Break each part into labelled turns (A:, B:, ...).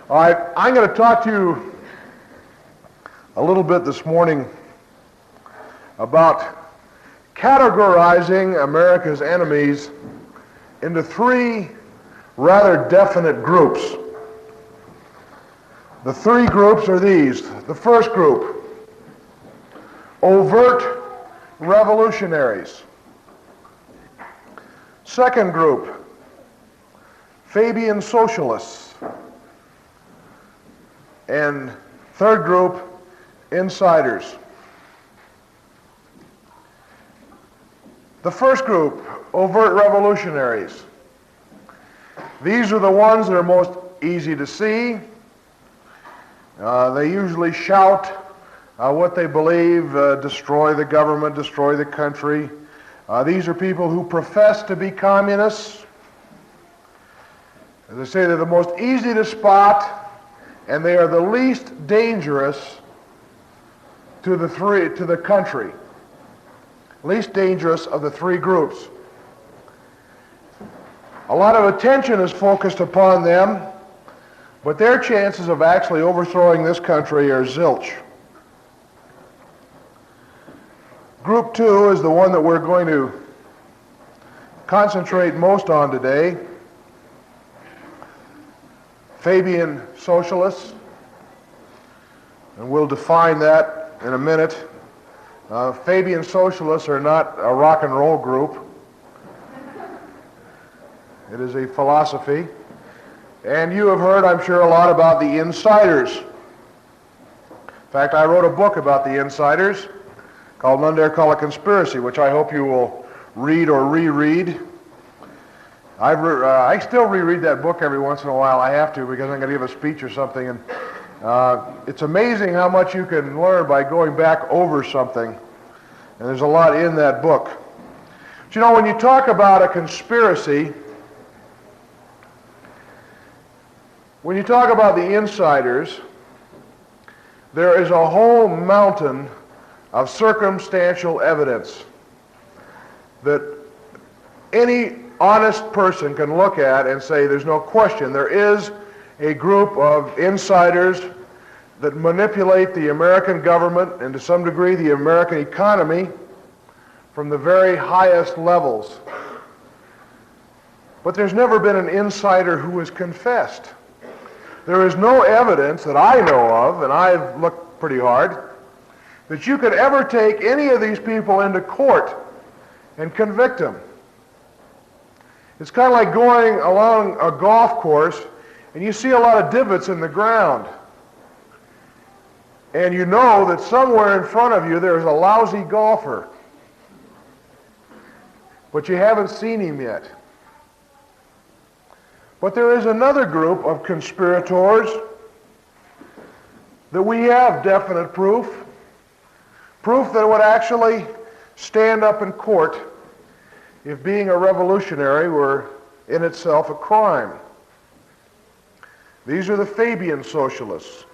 A: All right, I'm going to talk to you a little bit this morning about categorizing America's enemies into three rather definite groups. The three groups are these. The first group, overt revolutionaries. Second group, Fabian Socialists. And third group, insiders. The first group, overt revolutionaries. These are the ones that are most easy to see. They usually shout what they believe, destroy the government, destroy the country. These are people who profess to be communists. As I say, they're the most easy to spot, and they are the least dangerous to the country. Least dangerous of the three groups. A lot of attention is focused upon them, but their chances of actually overthrowing this country are zilch. Group two is the one that we're going to concentrate most on today. Fabian Socialists, and we'll define that in a minute. Fabian Socialists are not a rock and roll group. It is a philosophy. And you have heard, I'm sure, a lot about the insiders. In fact, I wrote a book about the insiders called None Dare Call It Conspiracy, which I hope you will read or reread. I still reread that book every once in a while. I have to, because I'm going to give a speech or something. And it's amazing how much you can learn by going back over something. And there's a lot in that book. But you know, when you talk about a conspiracy, when you talk about the insiders, there is a whole mountain of circumstantial evidence that any honest person can look at and say there's no question there is a group of insiders that manipulate the American government and to some degree the American economy from the very highest levels. But there's never been an insider who has confessed. There is no evidence that I know of, and I've looked pretty hard, that you could ever take any of these people into court and convict them. It's kind of like going along a golf course and you see a lot of divots in the ground. And you know that somewhere in front of you there's a lousy golfer. But you haven't seen him yet. But there is another group of conspirators that we have definite proof that would actually stand up in court if being a revolutionary were in itself a crime. These are the Fabian Socialists.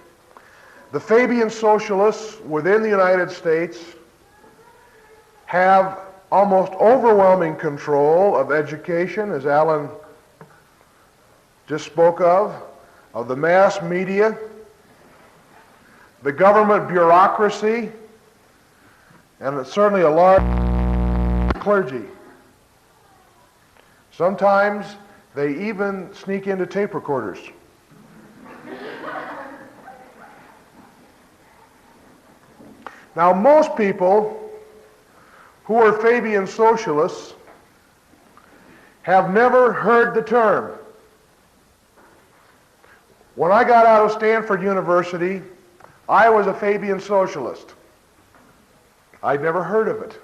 A: The Fabian Socialists within the United States have almost overwhelming control of education, as Alan just spoke of the mass media, the government bureaucracy, and certainly a large clergy. Sometimes they even sneak into tape recorders. Now, most people who are Fabian Socialists have never heard the term. When I got out of Stanford University, I was a Fabian Socialist. I'd never heard of it.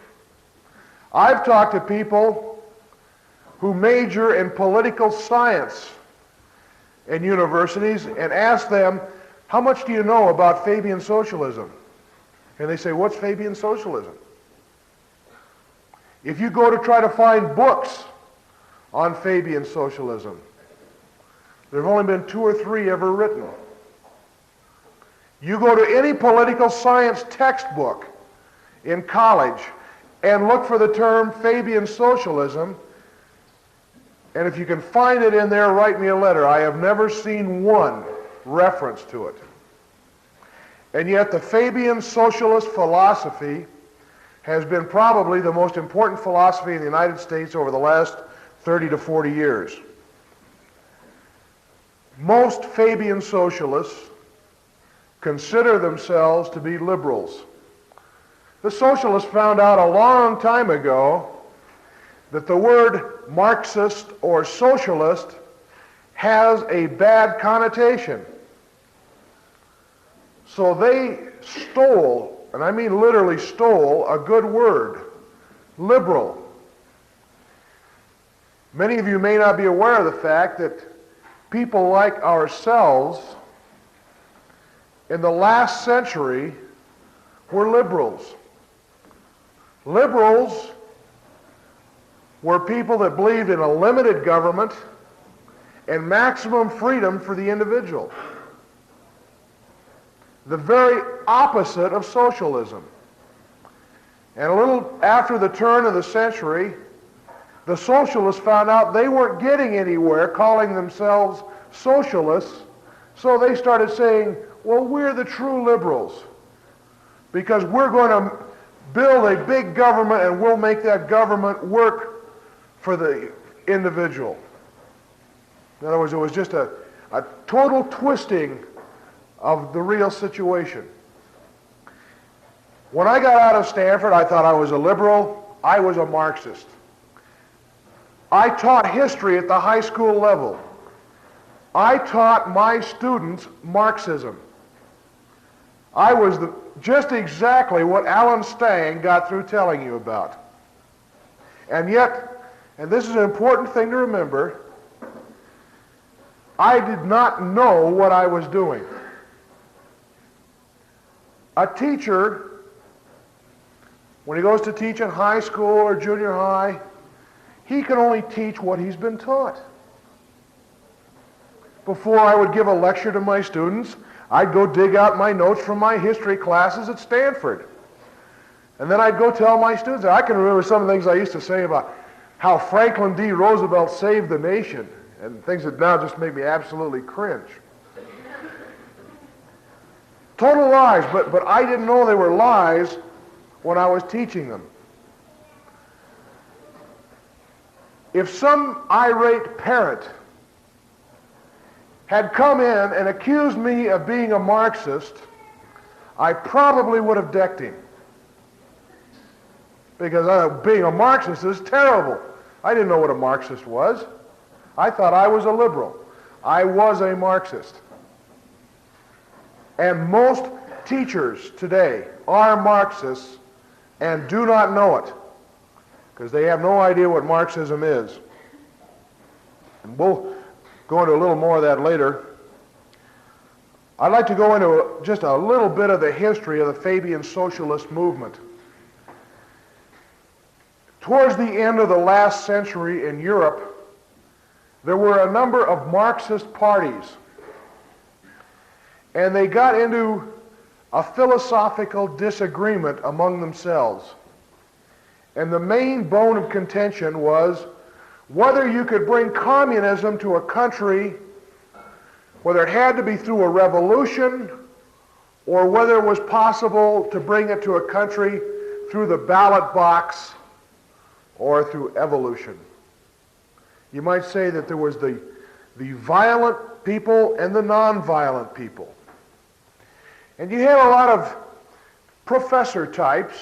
A: I've talked to people who major in political science in universities and asked them, how much do you know about Fabian Socialism? And they say, what's Fabian Socialism? If you go to try to find books on Fabian Socialism, there have only been 2 or 3 ever written. You go to any political science textbook in college and look for the term Fabian Socialism, and if you can find it in there, write me a letter. I have never seen one reference to it. And yet the Fabian socialist philosophy has been probably the most important philosophy in the United States over the last 30 to 40 years. Most Fabian socialists consider themselves to be liberals. The socialists found out a long time ago that the word Marxist or socialist has a bad connotation. So they stole, and I mean literally stole, a good word, liberal. Many of you may not be aware of the fact that people like ourselves in the last century were liberals. Liberals were people that believed in a limited government and maximum freedom for the individual. The very opposite of socialism. And a little after the turn of the century, the socialists found out they weren't getting anywhere calling themselves socialists, so they started saying, well, we're the true liberals because we're going to build a big government and we'll make that government work for the individual. In other words, it was just a total twisting of the real situation. When I got out of Stanford, I thought I was a liberal. I was a Marxist. I taught history at the high school level. I taught my students Marxism. I was just exactly what Alan Stang got through telling you about. And yet, and this is an important thing to remember, I did not know what I was doing. A teacher, when he goes to teach in high school or junior high, he can only teach what he's been taught. Before I would give a lecture to my students, I'd go dig out my notes from my history classes at Stanford. And then I'd go tell my students. I can remember some of the things I used to say about how Franklin D. Roosevelt saved the nation, and things that now just make me absolutely cringe. Total lies, but I didn't know they were lies when I was teaching them. If some irate parent had come in and accused me of being a Marxist, I probably would have decked him. Because being a Marxist is terrible. I didn't know what a Marxist was. I thought I was a liberal. I was a Marxist. And most teachers today are Marxists and do not know it, because they have no idea what Marxism is. And we'll go into a little more of that later. I'd like to go into just a little bit of the history of the Fabian socialist movement. Towards the end of the last century in Europe, there were a number of Marxist parties, and they got into a philosophical disagreement among themselves. And the main bone of contention was whether you could bring communism to a country, whether it had to be through a revolution, or whether it was possible to bring it to a country through the ballot box or through evolution. You might say that there was the violent people and the nonviolent people. And you had a lot of professor types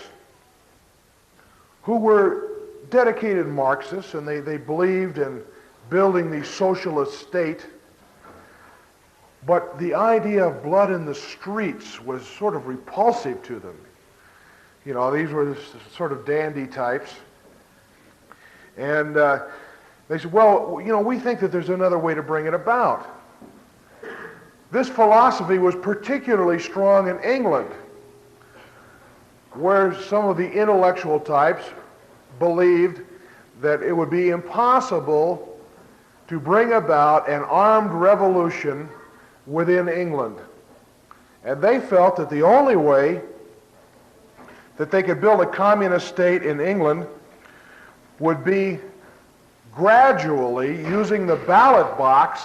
A: who were dedicated Marxists, and they believed in building the socialist state. But the idea of blood in the streets was sort of repulsive to them. You know, these were sort of dandy types. And they said, well, you know, we think that there's another way to bring it about. This philosophy was particularly strong in England, where some of the intellectual types believed that it would be impossible to bring about an armed revolution within England. And they felt that the only way that they could build a communist state in England would be gradually, using the ballot box,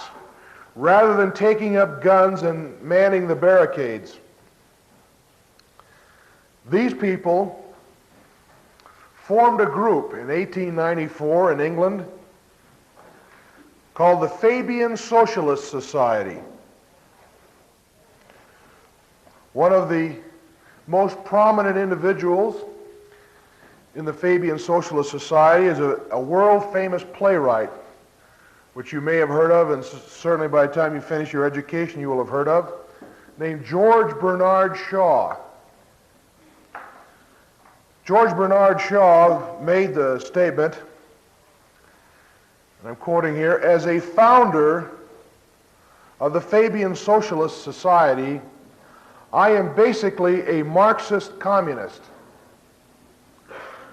A: rather than taking up guns and manning the barricades. These people formed a group in 1894 in England called the Fabian Society. One of the most prominent individuals in the Fabian Socialist Society is a world-famous playwright, which you may have heard of, and certainly by the time you finish your education you will have heard of, named George Bernard Shaw. George Bernard Shaw made the statement, and I'm quoting here, "As a founder of the Fabian Socialist Society, I am basically a Marxist communist."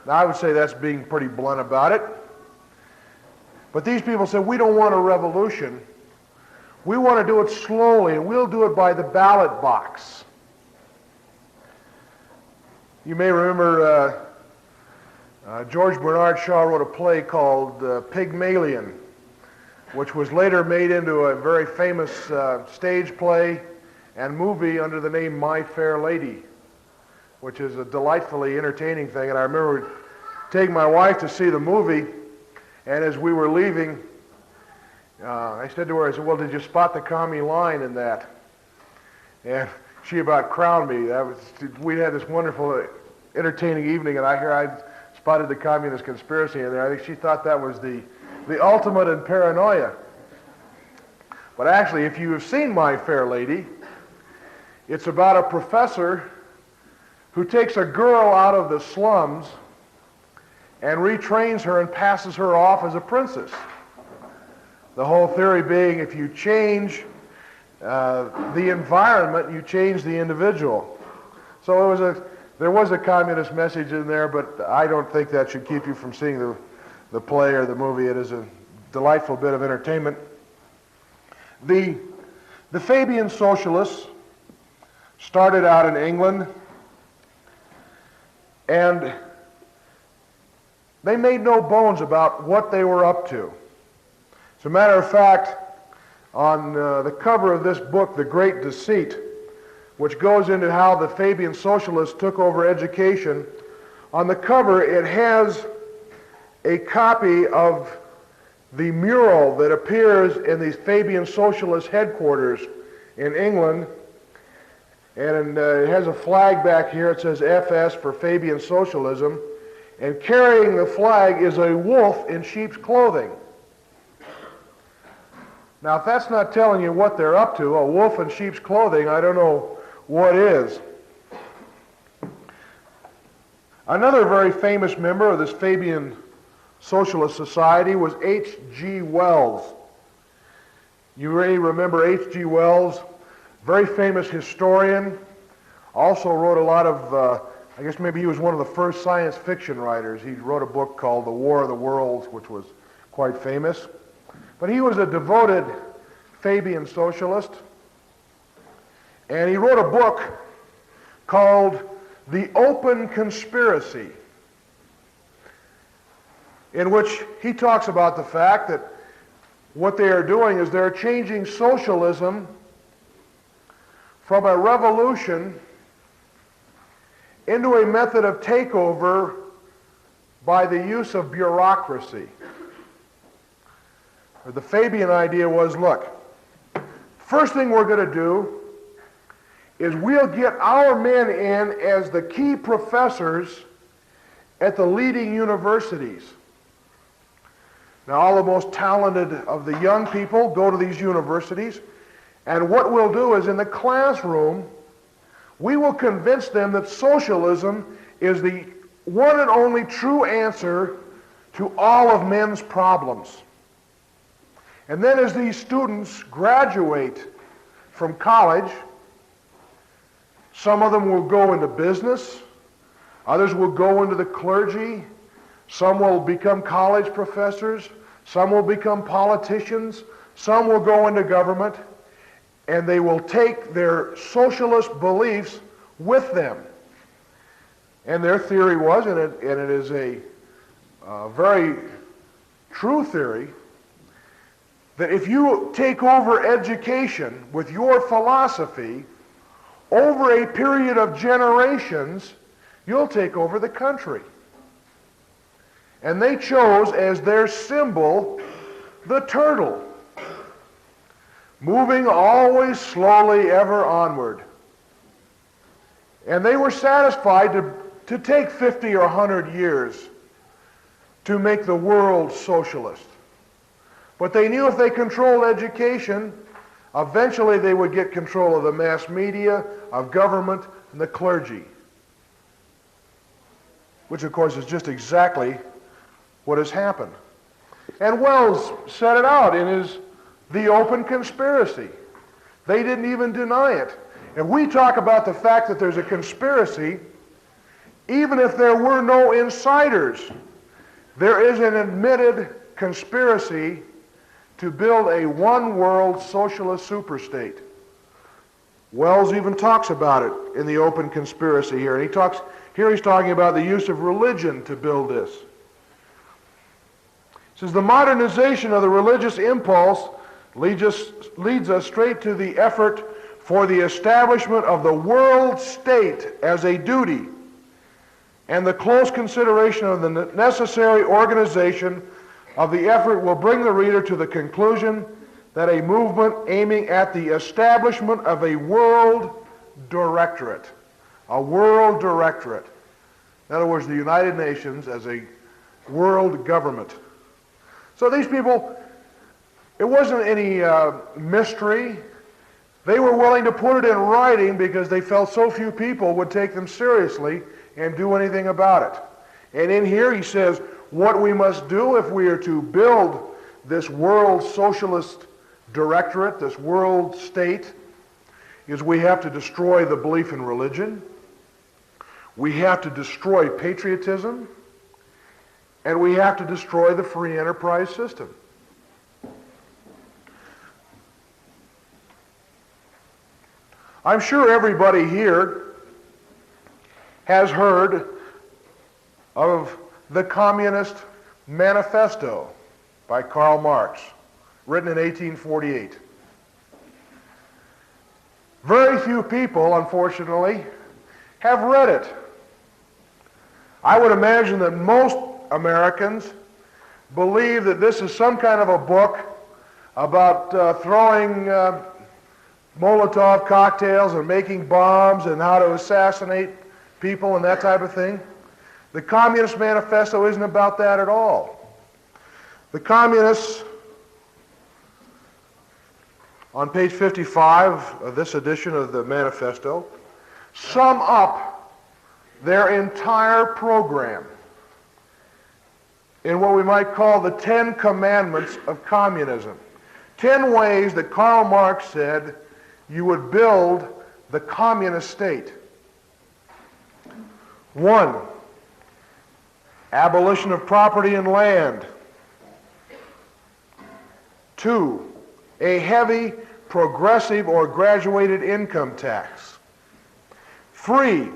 A: Now, I would say that's being pretty blunt about it. But these people said, we don't want a revolution. We want to do it slowly, and we'll do it by the ballot box. You may remember George Bernard Shaw wrote a play called Pygmalion, which was later made into a very famous stage play and movie under the name My Fair Lady, which is a delightfully entertaining thing. And I remember taking my wife to see the movie, and as we were leaving, I said to her, I said, well, did you spot the commie line in that? And she about crowned me. We had this wonderful, entertaining evening, and I spotted the communist conspiracy in there. I think she thought that was the ultimate in paranoia. But actually, if you have seen My Fair Lady, it's about a professor who takes a girl out of the slums and retrains her and passes her off as a princess. The whole theory being, if you change the environment, you change the individual. So there was a communist message in there, but I don't think that should keep you from seeing the play or the movie. It is a delightful bit of entertainment. The Fabian Socialists started out in England, and they made no bones about what they were up to. As a matter of fact, on the cover of this book, The Great Deceit, which goes into how the Fabian Socialists took over education, on the cover it has a copy of the mural that appears in the Fabian Socialist headquarters in England, and it has a flag back here. It says FS for Fabian Socialism, and carrying the flag is a wolf in sheep's clothing. Now, if that's not telling you what they're up to, a wolf in sheep's clothing, I don't know what is. Another very famous member of this Fabian Socialist Society was H.G. Wells. You may remember H.G. Wells, very famous historian, also wrote a lot of, I guess maybe he was one of the first science fiction writers. He wrote a book called The War of the Worlds, which was quite famous. But he was a devoted Fabian socialist, and he wrote a book called The Open Conspiracy, in which he talks about the fact that what they are doing is they're changing socialism from a revolution into a method of takeover by the use of bureaucracy. The Fabian idea was, look, first thing we're going to do is we'll get our men in as the key professors at the leading universities. Now, all the most talented of the young people go to these universities, and what we'll do is in the classroom, we will convince them that socialism is the one and only true answer to all of men's problems. And then as these students graduate from college, some of them will go into business, others will go into the clergy, some will become college professors, some will become politicians, some will go into government, and they will take their socialist beliefs with them. And their theory was, and it is a very true theory, that if you take over education with your philosophy, over a period of generations, you'll take over the country. And they chose as their symbol the turtle, moving always slowly ever onward. And they were satisfied to take 50 or 100 years to make the world socialist. But they knew if they controlled education, eventually they would get control of the mass media, of government, and the clergy. Which, of course, is just exactly what has happened. And Wells said it out in his The Open Conspiracy. They didn't even deny it. If we talk about the fact that there's a conspiracy, even if there were no insiders, there is an admitted conspiracy to build a one-world socialist superstate. Wells even talks about it in The Open Conspiracy here. And he's talking about the use of religion to build this. He says, the modernization of the religious impulse leads us straight to the effort for the establishment of the world state as a duty, and the close consideration of the necessary organization of the effort will bring the reader to the conclusion that a movement aiming at the establishment of a world directorate, in other words, the United Nations as a world government. So these people, it wasn't any mystery. They were willing to put it in writing because they felt so few people would take them seriously and do anything about it. And in here he says, what we must do if we are to build this world socialist directorate, this world state, is we have to destroy the belief in religion, we have to destroy patriotism, and we have to destroy the free enterprise system. I'm sure everybody here has heard of the Communist Manifesto by Karl Marx, written in 1848. Very few people, unfortunately, have read it. I would imagine that most Americans believe that this is some kind of a book about throwing Molotov cocktails and making bombs and how to assassinate people and that type of thing. The Communist Manifesto isn't about that at all. The communists, on page 55 of this edition of the manifesto, sum up their entire program in what we might call the 10 Commandments of Communism. 10 ways that Karl Marx said you would build the communist state. 1, abolition of property and land. 2, a heavy, progressive, or graduated income tax. 3,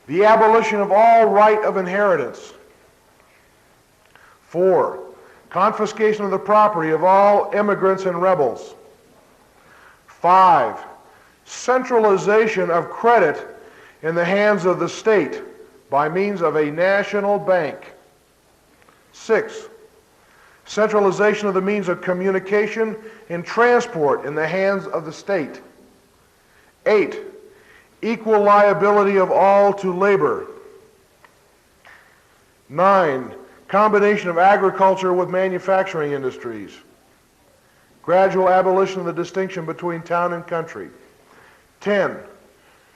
A: the abolition of all right of inheritance. 4, confiscation of the property of all immigrants and rebels. 5, centralization of credit in the hands of the state by means of a national bank. 6, centralization of the means of communication and transport in the hands of the state. 8, equal liability of all to labor. 9, combination of agriculture with manufacturing industries. Gradual abolition of the distinction between town and country. 10,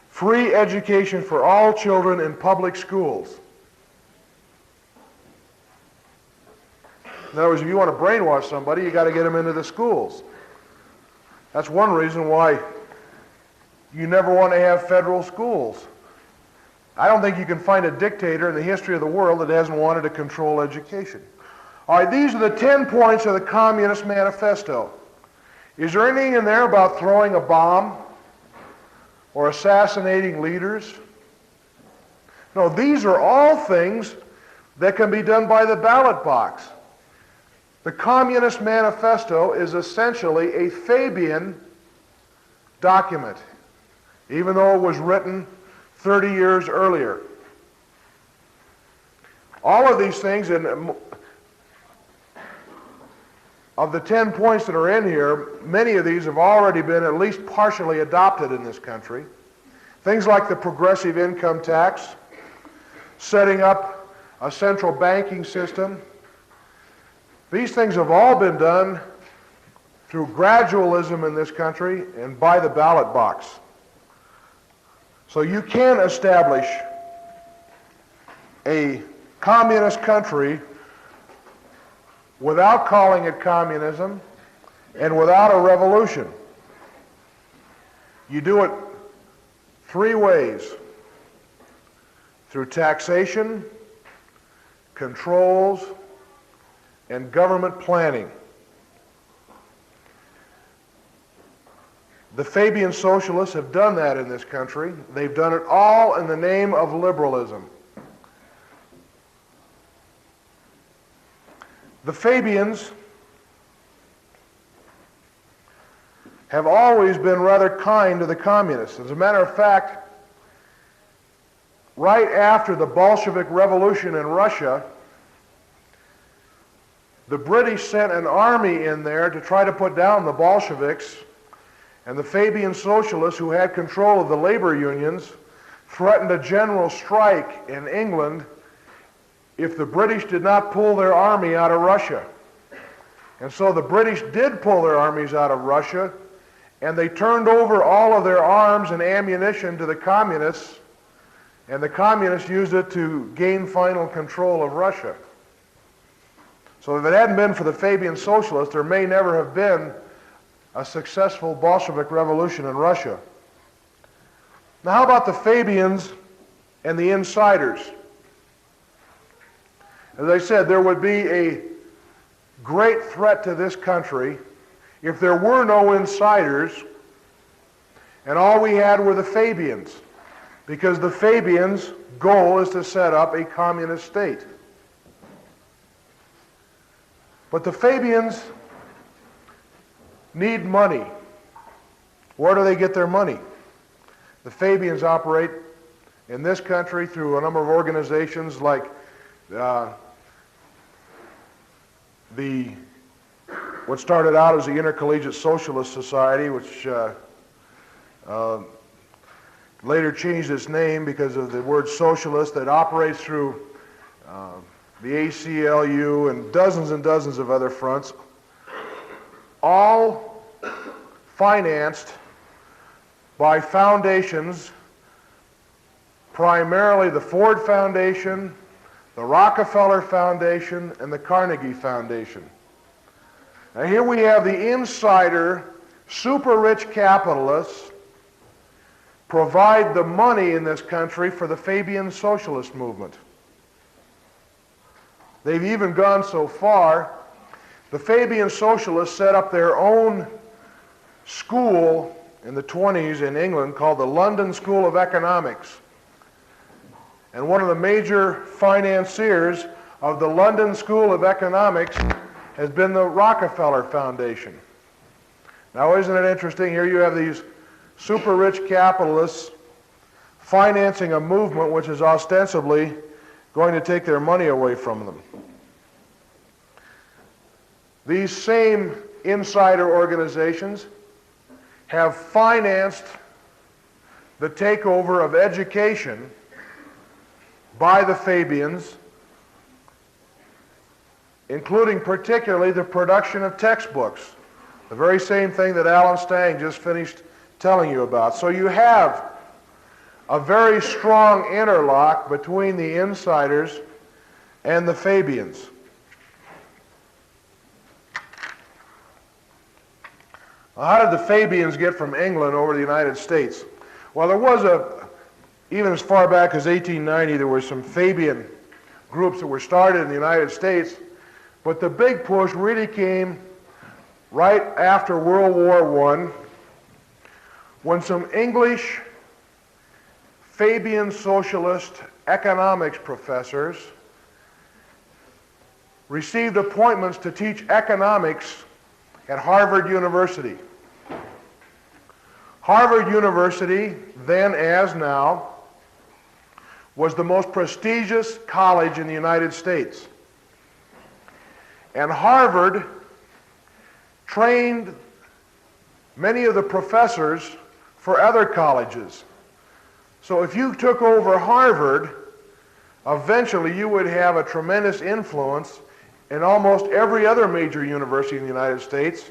A: free education for all children in public schools. In other words, if you want to brainwash somebody, you got to get them into the schools. That's one reason why you never want to have federal schools. I don't think you can find a dictator in the history of the world that hasn't wanted to control education. All right, these are the 10 points of the Communist Manifesto. Is there anything in there about throwing a bomb or assassinating leaders? No, these are all things that can be done by the ballot box. The Communist Manifesto is essentially a Fabian document, even though it was written 30 years earlier. All of these things, and of the 10 points that are in here, many of these have already been at least partially adopted in this country. Things like the progressive income tax, setting up a central banking system. These things have all been done through gradualism in this country and by the ballot box. So you can establish a communist country without calling it communism and without a revolution. You do it three ways: through taxation, controls, and government planning. The Fabian Socialists have done that in this country. They've done it all in the name of liberalism. The Fabians have always been rather kind to the communists. As a matter of fact, right after the Bolshevik Revolution in Russia, the British sent an army in there to try to put down the Bolsheviks, and the Fabian Socialists, who had control of the labor unions, threatened a general strike in England if the British did not pull their army out of Russia. And so the British did pull their armies out of Russia, and they turned over all of their arms and ammunition to the communists, and the communists used it to gain final control of Russia. So if it hadn't been for the Fabian Socialists, there may never have been a successful Bolshevik revolution in Russia. Now, how about the Fabians and the insiders? As I said, there would be a great threat to this country if there were no insiders and all we had were the Fabians, because the Fabians' goal is to set up a communist state. But the Fabians need money. Where do they get their money? The Fabians operate in this country through a number of organizations like what started out as the Intercollegiate Socialist Society, which later changed its name because of the word socialist, that operates through the ACLU and dozens of other fronts, all financed by foundations, primarily the Ford Foundation, the Rockefeller Foundation, and the Carnegie Foundation. Now here we have the insider, super-rich capitalists provide the money in this country for the Fabian socialist movement. They've even gone so far, the Fabian socialists set up their own school in the 1920s in England called the London School of Economics. And one of the major financiers of the London School of Economics has been the Rockefeller Foundation. Now, isn't it interesting? Here you have these super-rich capitalists financing a movement which is ostensibly going to take their money away from them. These same insider organizations have financed the takeover of education by the Fabians, including particularly the production of textbooks, the very same thing that Alan Stang just finished telling you about. So you have a very strong interlock between the insiders and the Fabians. Well, how did the Fabians get from England over to the United States? Well, there was even as far back as 1890, there were some Fabian groups that were started in the United States, but the big push really came right after World War I, when some English Fabian socialist economics professors received appointments to teach economics at Harvard University. Harvard University, then as now, was the most prestigious college in the United States. And Harvard trained many of the professors for other colleges. So if you took over Harvard, eventually you would have a tremendous influence in almost every other major university in the United States,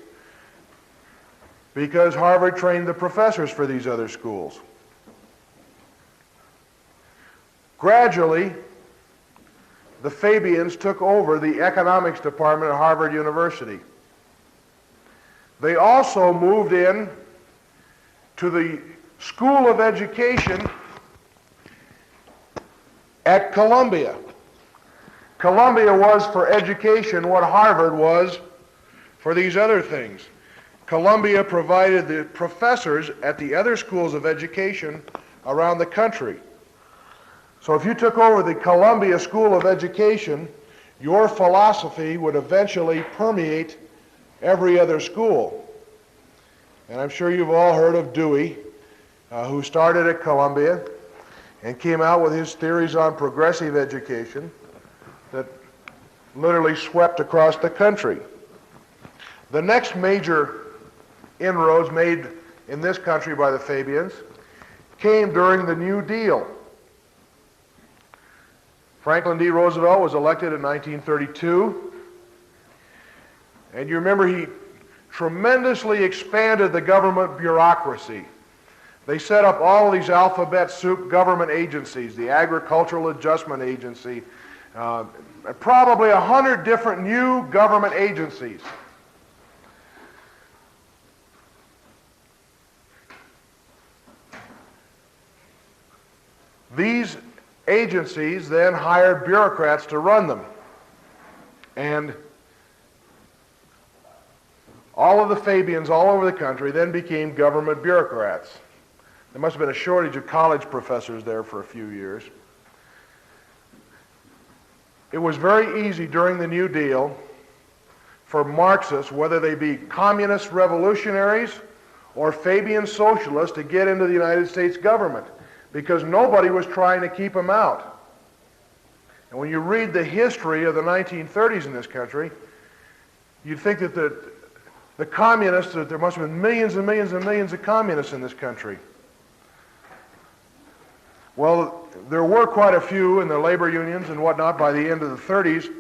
A: because Harvard trained the professors for these other schools. Gradually, the Fabians took over the economics department at Harvard University. They also moved in to the School of Education at Columbia. Columbia was for education what Harvard was for these other things. Columbia provided the professors at the other schools of education around the country. So if you took over the Columbia School of Education, your philosophy would eventually permeate every other school. And I'm sure you've all heard of Dewey, who started at Columbia and came out with his theories on progressive education that literally swept across the country. The next major inroads made in this country by the Fabians came during the New Deal. Franklin D. Roosevelt was elected in 1932, and you remember he tremendously expanded the government bureaucracy. They set up all of these alphabet soup government agencies, the Agricultural Adjustment Agency, probably 100 different new government agencies. These agencies then hired bureaucrats to run them. And all of the Fabians all over the country then became government bureaucrats. There must have been a shortage of college professors there for a few years. It was very easy during the New Deal for Marxists, whether they be communist revolutionaries or Fabian socialists, to get into the United States government, because nobody was trying to keep them out. And when you read the history of the 1930s in this country, you'd think that the communists, that there must have been millions and millions and millions of communists in this country. Well, there were quite a few in the labor unions and whatnot by the end of the 30s,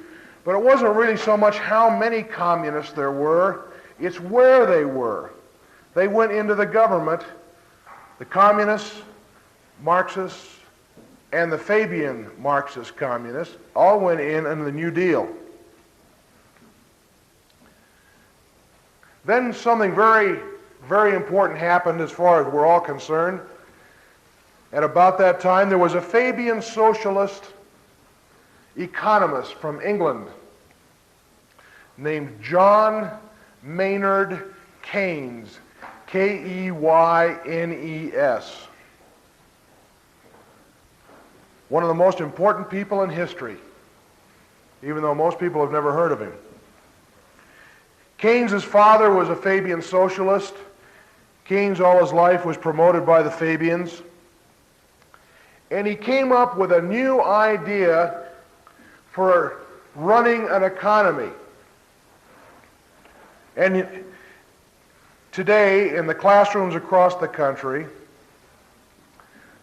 A: but it wasn't really so much how many communists there were, it's where they were. They went into the government, the communists, Marxists, and the Fabian Marxist communists all went in under the New Deal. Then something very, very important happened as far as we're all concerned. At about that time, there was a Fabian socialist economist from England named John Maynard Keynes, K-E-Y-N-E-S. One of the most important people in history, even though most people have never heard of him. Keynes's father was a Fabian socialist. Keynes all his life was promoted by the Fabians. And he came up with a new idea for running an economy. And today, in the classrooms across the country,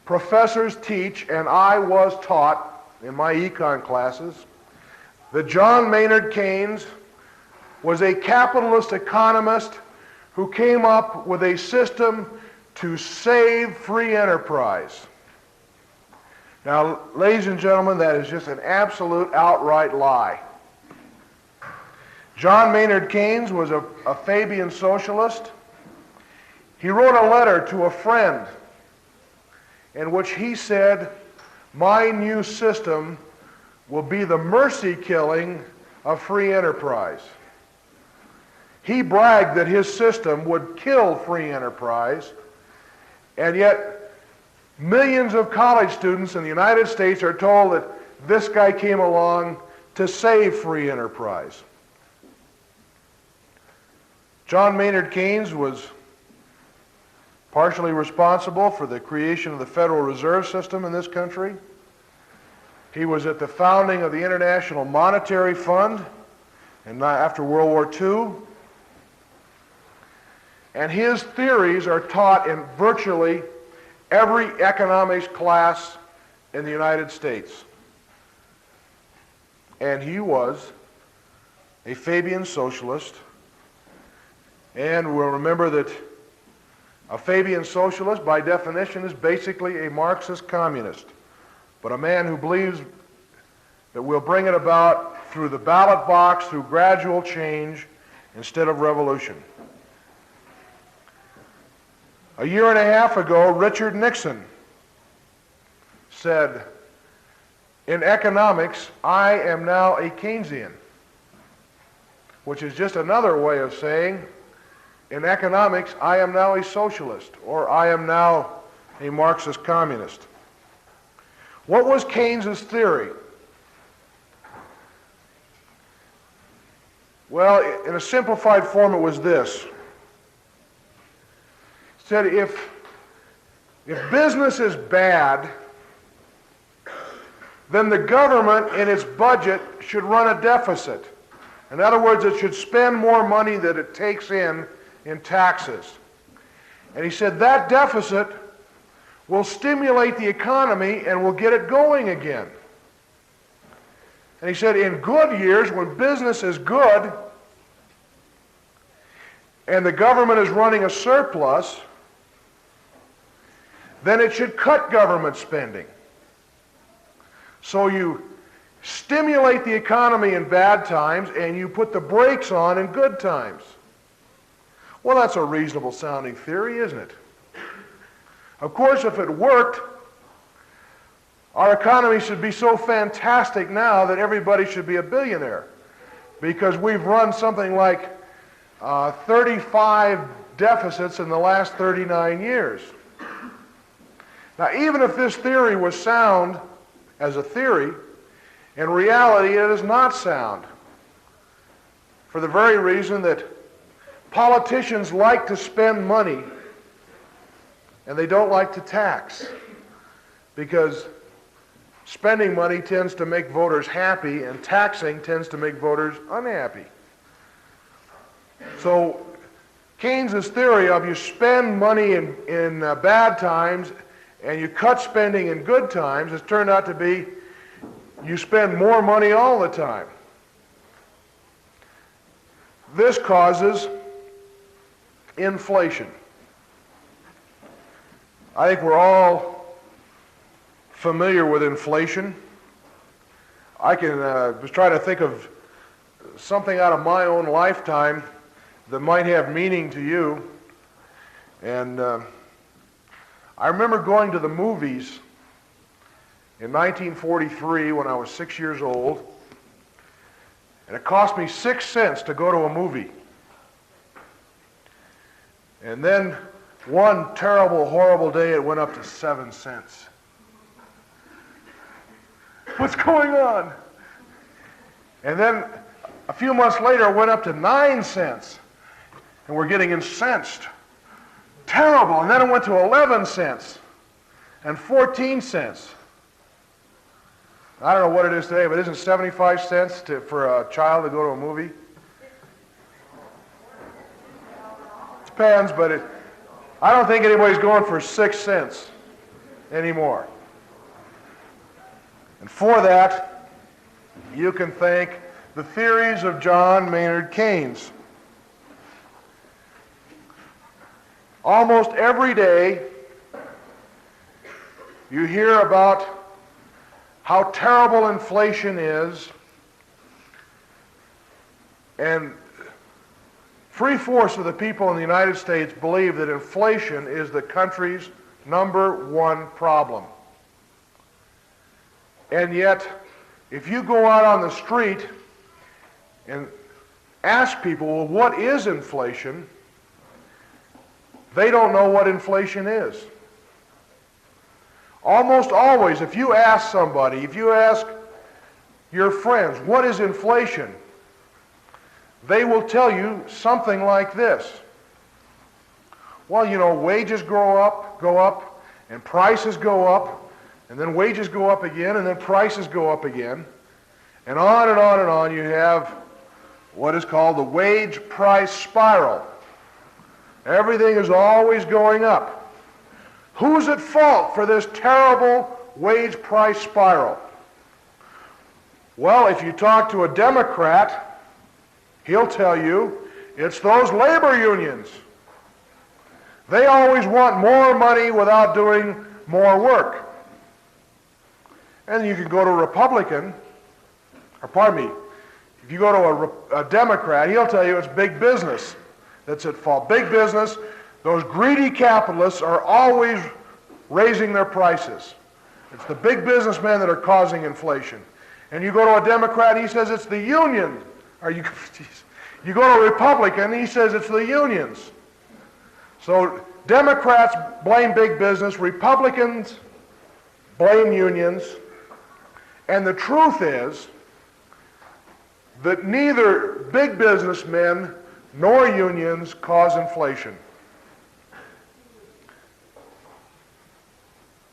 A: professors teach, and I was taught in my econ classes, that John Maynard Keynes was a capitalist economist who came up with a system to save free enterprise. Now, ladies and gentlemen, that is just an absolute outright lie. John Maynard Keynes was a Fabian socialist. He wrote a letter to a friend in which he said, "My new system will be the mercy killing of free enterprise." He bragged that his system would kill free enterprise, and yet millions of college students in the United States are told that this guy came along to save free enterprise. John Maynard Keynes was partially responsible for the creation of the Federal Reserve System in this country. He was at the founding of the International Monetary Fund after World War II. And his theories are taught in virtually every economics class in the United States. And he was a Fabian socialist. And we'll remember that a Fabian socialist, by definition, is basically a Marxist communist, but a man who believes that we'll bring it about through the ballot box, through gradual change, instead of revolution. A year and a half ago, Richard Nixon said, "In economics, I am now a Keynesian," which is just another way of saying, in economics, I am now a socialist, or I am now a Marxist communist. What was Keynes's theory? Well, in a simplified form, it was this. He said, if business is bad, then the government in its budget should run a deficit. In other words, it should spend more money than it takes in taxes. And he said that deficit will stimulate the economy and will get it going again. And he said in good years, when business is good and the government is running a surplus, then it should cut government spending. So you stimulate the economy in bad times and you put the brakes on in good times. Well, that's a reasonable sounding theory, isn't it? Of course, if it worked, our economy should be so fantastic now that everybody should be a billionaire, because we've run something like 35 deficits in the last 39 years. Now, even if this theory was sound as a theory, in reality it is not sound, for the very reason that politicians like to spend money and they don't like to tax, because spending money tends to make voters happy and taxing tends to make voters unhappy. So Keynes's theory of you spend money in bad times and you cut spending in good times has turned out to be you spend more money all the time. This causes inflation. I think we're all familiar with inflation. I was trying to think of something out of my own lifetime that might have meaning to you. And I remember going to the movies in 1943 when I was 6 years old, and it cost me 6 cents to go to a movie. And then one terrible, horrible day, it went up to 7 cents. What's going on? And then a few months later, it went up to 9 cents. And we're getting incensed. Terrible. And then it went to 11 cents and 14 cents. I don't know what it is today, but isn't 75 cents for a child to go to a movie? Depends, but I don't think anybody's going for 6 cents anymore. And for that, you can thank the theories of John Maynard Keynes. Almost every day, you hear about how terrible inflation is, and 3/4 of the people in the United States believe that inflation is the country's #1 problem. And yet, if you go out on the street and ask people, well, what is inflation? They don't know what inflation is. Almost always, if you ask somebody, if you ask your friends, what is inflation? They will tell you something like this. Well, you know, wages go up, and prices go up, and then wages go up again, and then prices go up again. And on and on and on, you have what is called the wage price spiral. Everything is always going up. Who's at fault for this terrible wage price spiral? Well, if you talk to a Democrat, he'll tell you it's those labor unions. They always want more money without doing more work. And you can go to a Republican, or pardon me, if you go to a Democrat, he'll tell you it's big business that's at fault. Big business, those greedy capitalists are always raising their prices. It's the big businessmen that are causing inflation. And you go to a Democrat, he says it's the union. You go to a Republican, he says it's the unions. So Democrats blame big business, Republicans blame unions, and the truth is that neither big businessmen nor unions cause inflation.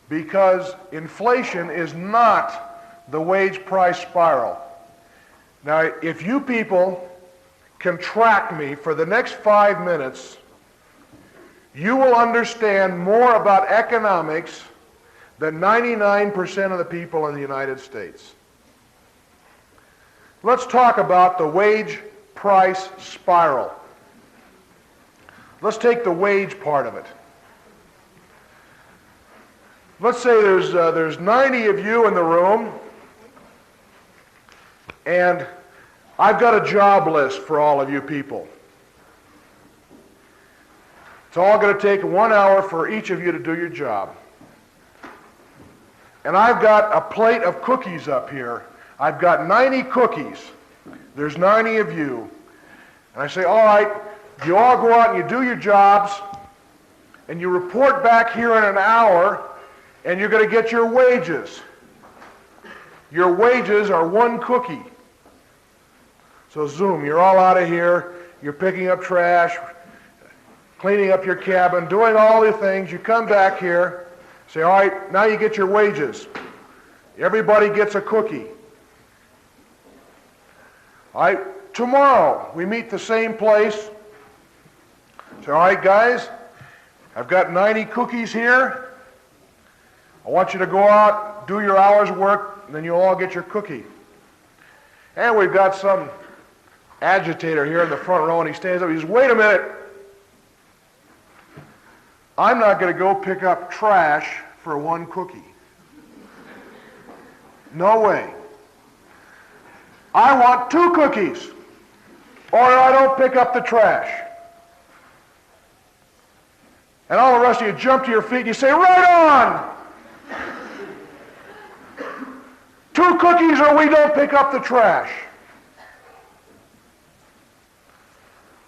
A: Because inflation is not the wage price spiral. Now, if you people can track me for the next 5 minutes, you will understand more about economics than 99% of the people in the United States. Let's talk about the wage price spiral. Let's take the wage part of it. Let's say there's 90 of you in the room, and I've got a job list for all of you people. It's all going to take 1 hour for each of you to do your job. And I've got a plate of cookies up here. I've got 90 cookies. There's 90 of you. And I say, all right, you all go out and you do your jobs, and you report back here in an hour, and you're going to get your wages. Your wages are 1 cookie. So zoom, you're all out of here, you're picking up trash, cleaning up your cabin, doing all the things. You come back here, say, all right, now you get your wages. Everybody gets a cookie. All right, tomorrow we meet the same place. Say, all right, guys, I've got 90 cookies here. I want you to go out, do your hour's work, and then you'll all get your cookie. And we've got some agitator here in the front row, and he stands up. He says, wait a minute. I'm not going to go pick up trash for 1 cookie. No way. I want 2 cookies, or I don't pick up the trash. And all the rest of you jump to your feet and you say, right on! 2 cookies or we don't pick up the trash.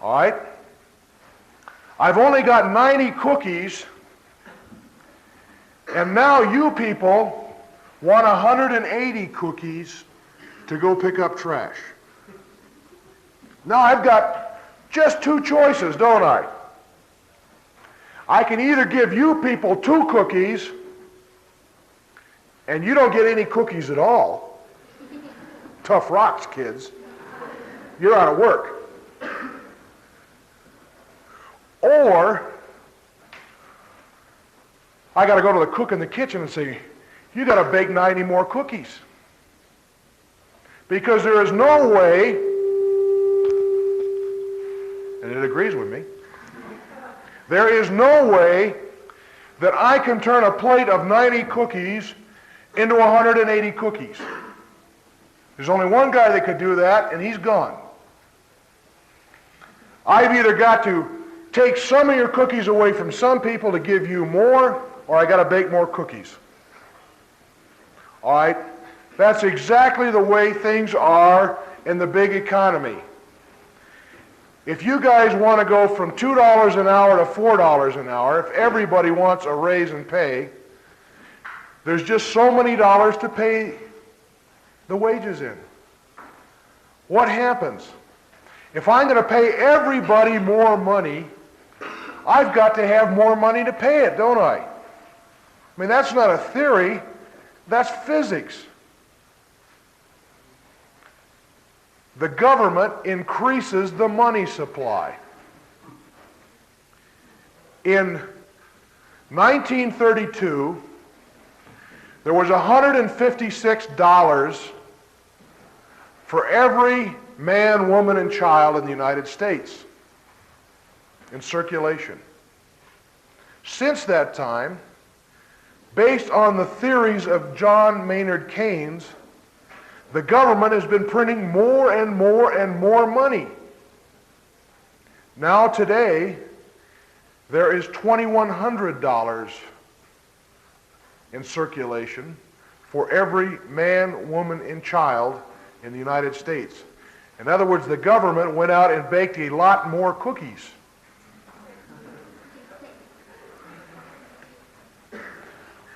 A: All right? I've only got 90 cookies, and now you people want 180 cookies to go pick up trash. Now I've got just 2 choices, don't I? I can either give you people 2 cookies, and you don't get any cookies at all. Tough rocks, kids. You're out of work. Or I got to go to the cook in the kitchen and say, you got to bake 90 more cookies. Because there is no way, and it agrees with me, there is no way that I can turn a plate of 90 cookies into 180 cookies. There's only one guy that could do that, and he's gone. I've either got to take some of your cookies away from some people to give you more, or I got to bake more cookies. All right? That's exactly the way things are in the big economy. If you guys want to go from $2 an hour to $4 an hour, if everybody wants a raise in pay, there's just so many dollars to pay the wages in. What happens? If I'm going to pay everybody more money, I've got to have more money to pay it, don't I? I mean, that's not a theory, that's physics. The government increases the money supply. In 1932, there was $156 for every man, woman, and child in the United States in circulation. Since that time, based on the theories of John Maynard Keynes, the government has been printing more and more and more money. Now today, there is $2,100 in circulation for every man, woman, and child in the United States. In other words, the government went out and baked a lot more cookies.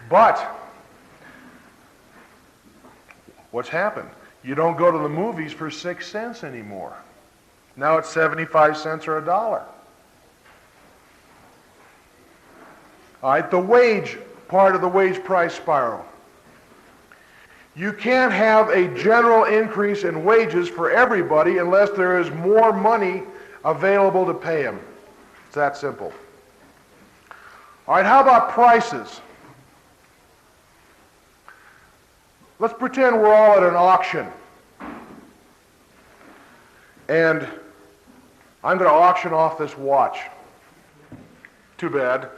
A: But what's happened? You don't go to the movies for 6 cents anymore. Now it's 75 cents or $1. All right, the wage part of the wage price spiral. You can't have a general increase in wages for everybody unless there is more money available to pay them. It's that simple. All right, how about prices? Let's pretend we're all at an auction. And I'm going to auction off this watch. Too bad.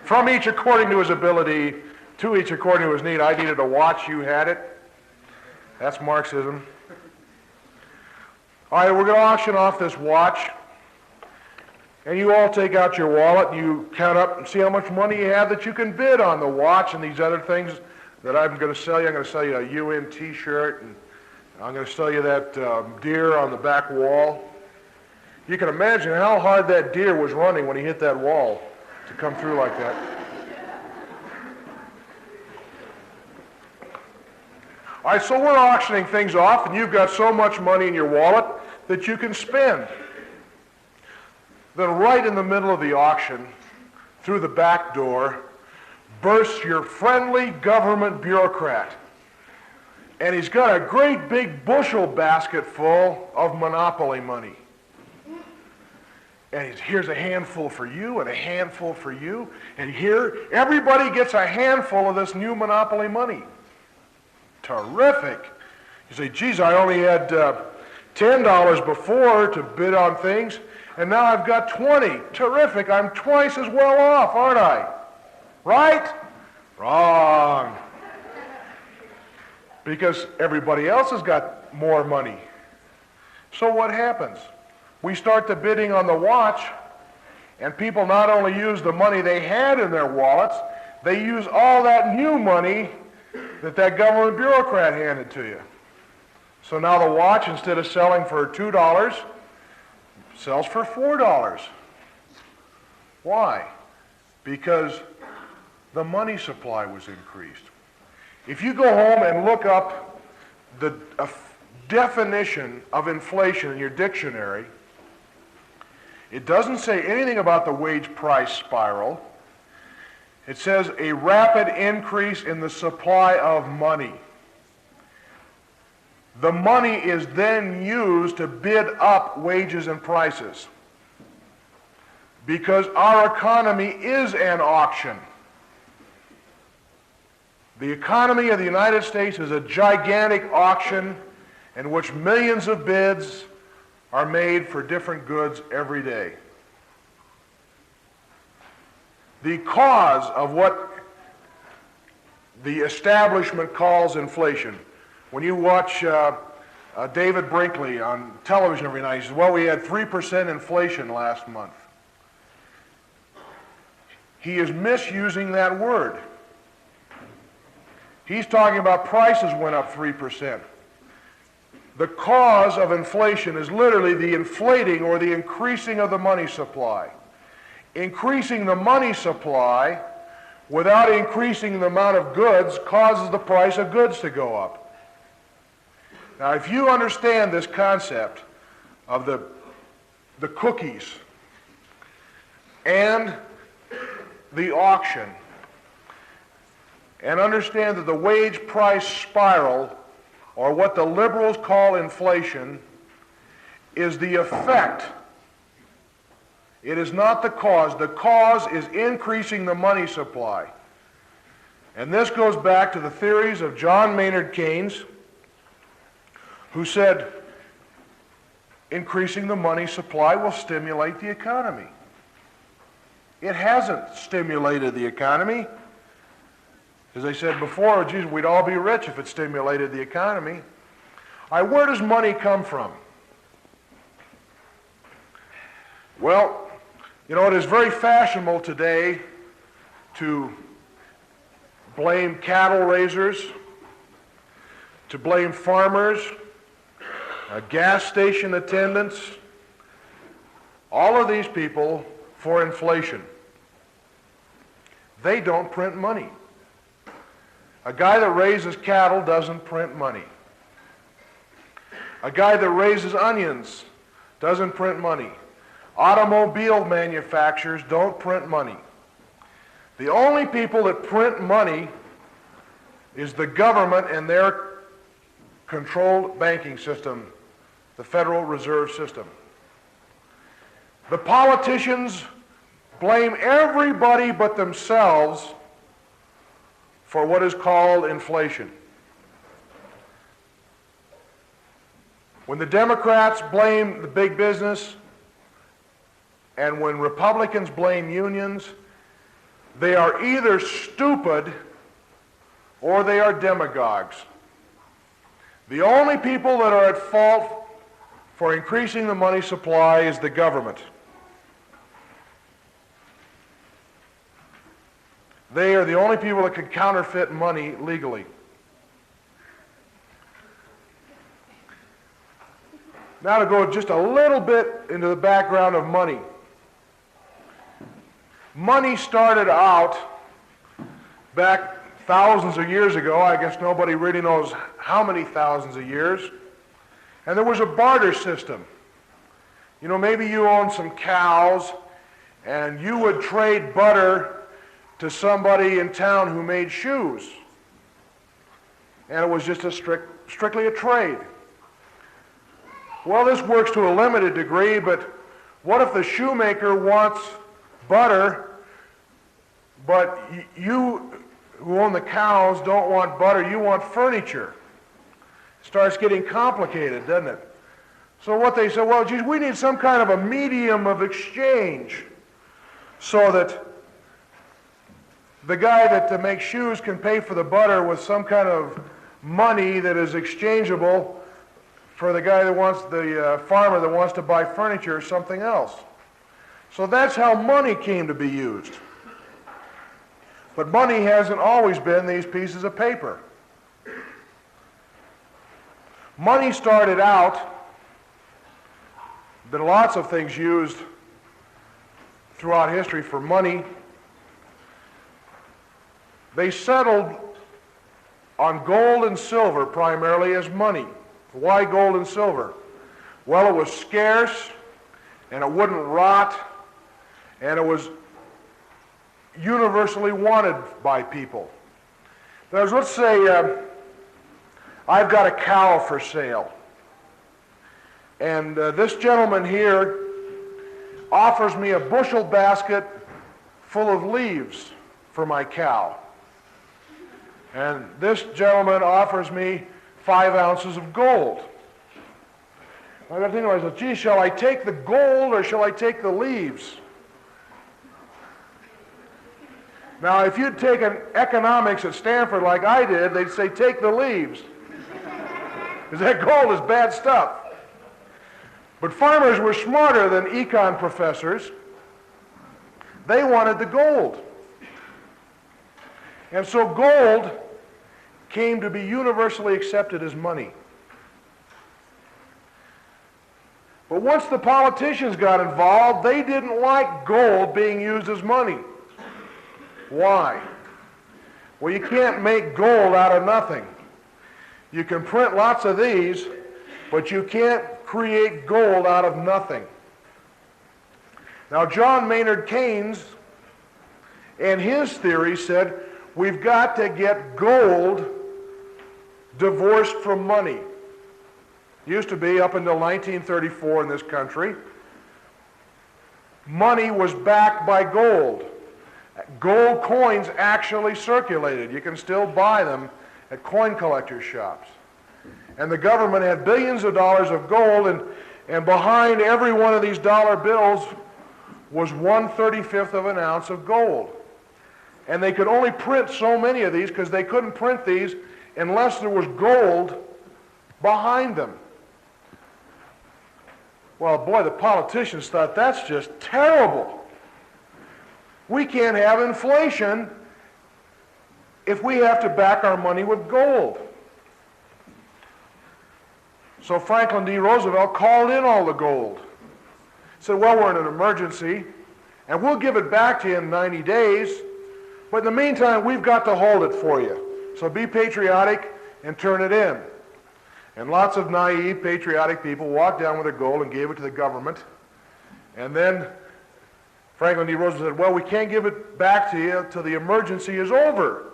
A: From each according to his ability, to each according to his need. I needed a watch, you had it. That's Marxism. All right, we're going to auction off this watch. And you all take out your wallet and you count up and see how much money you have that you can bid on the watch and these other things that I'm going to sell you. I'm going to sell you a UN t-shirt, and I'm going to sell you that deer on the back wall. You can imagine how hard that deer was running when he hit that wall to come through like that. All right, so we're auctioning things off, and you've got so much money in your wallet that you can spend. Then right in the middle of the auction, through the back door, bursts your friendly government bureaucrat. And he's got a great big bushel basket full of monopoly money. And here's a handful for you and a handful for you. And here, everybody gets a handful of this new monopoly money. Terrific. You say, geez, I only had $10 before to bid on things, and now I've got 20. Terrific. I'm twice as well off, aren't I? Right? Wrong. Because everybody else has got more money. So what happens? We start the bidding on the watch, and people not only use the money they had in their wallets, they use all that new money that government bureaucrat handed to you. So now the watch, instead of selling for $2, sells for $4. Why? Because the money supply was increased. If you go home and look up the definition of inflation in your dictionary, it doesn't say anything about the wage price spiral. It says a rapid increase in the supply of money. The money is then used to bid up wages and prices, because our economy is an auction. The economy of the United States is a gigantic auction in which millions of bids are made for different goods every day. The cause of what the establishment calls inflation. When you watch David Brinkley on television every night, he says, well, we had 3% inflation last month. He is misusing that word. He's talking about prices went up 3%. The cause of inflation is literally the inflating or the increasing of the money supply. Increasing the money supply without increasing the amount of goods causes the price of goods to go up. Now, if you understand this concept of the cookies and the auction, and understand that the wage price spiral, or what the liberals call inflation, is the effect. It is not the cause. The cause is increasing the money supply. And this goes back to the theories of John Maynard Keynes, who said increasing the money supply will stimulate the economy. It hasn't stimulated the economy. As I said before, geez, we'd all be rich if it stimulated the economy. All right, where does money come from? Well, you know, it is very fashionable today to blame cattle raisers, to blame farmers, gas station attendants, all of these people for inflation. They don't print money. A guy that raises cattle doesn't print money. A guy that raises onions doesn't print money. Automobile manufacturers don't print money. The only people that print money is the government and their controlled banking system, the Federal Reserve System. The politicians blame everybody but themselves for what is called inflation. When the Democrats blame the big business and when Republicans blame unions, they are either stupid or they are demagogues. The only people that are at fault for increasing the money supply is the government. They are the only people that can counterfeit money legally. Now to go just a little bit into the background of money. Money started out back thousands of years ago. I guess nobody really knows how many thousands of years. And there was a barter system. You know, maybe you owned some cows and you would trade butter to somebody in town who made shoes. And it was just strictly a trade. Well, this works to a limited degree, but what if the shoemaker wants butter, but you who own the cows don't want butter, you want furniture? It starts getting complicated, doesn't it? So what they said, well, geez, we need some kind of a medium of exchange so that the guy that makes shoes can pay for the butter with some kind of money that is exchangeable for the guy that wants, the farmer that wants to buy furniture or something else. So that's how money came to be used. But money hasn't always been these pieces of paper. Money started out, been lots of things used throughout history for money. They settled on gold and silver primarily as money. Why gold and silver? Well, it was scarce, and it wouldn't rot, and it was universally wanted by people. Let's say I've got a cow for sale, and this gentleman here offers me a bushel basket full of leaves for my cow. And this gentleman offers me 5 ounces of gold. I got to think to myself, gee, shall I take the gold or shall I take the leaves? Now, if you'd taken economics at Stanford like I did, they'd say, take the leaves. Because that gold is bad stuff. But farmers were smarter than econ professors. They wanted the gold. And so gold came to be universally accepted as money. But once the politicians got involved, they didn't like gold being used as money. Why? Well, you can't make gold out of nothing. You can print lots of these, but you can't create gold out of nothing. Now, John Maynard Keynes and his theory said, we've got to get gold divorced from money. Used to be, up until 1934 in this country, money was backed by gold. Gold coins actually circulated. You can still buy them at coin collector shops. And the government had billions of dollars of gold, and behind every one of these dollar bills was 1/35 of an ounce of gold. And they could only print so many of these because they couldn't print these unless there was gold behind them. Well, boy, the politicians thought that's just terrible. We can't have inflation if we have to back our money with gold. So Franklin D. Roosevelt called in all the gold. Said, well, we're in an emergency, and we'll give it back to you in 90 days, but in the meantime, we've got to hold it for you. So be patriotic and turn it in. And lots of naive, patriotic people walked down with their gold and gave it to the government. And then Franklin D. Roosevelt said, well, we can't give it back to you till the emergency is over.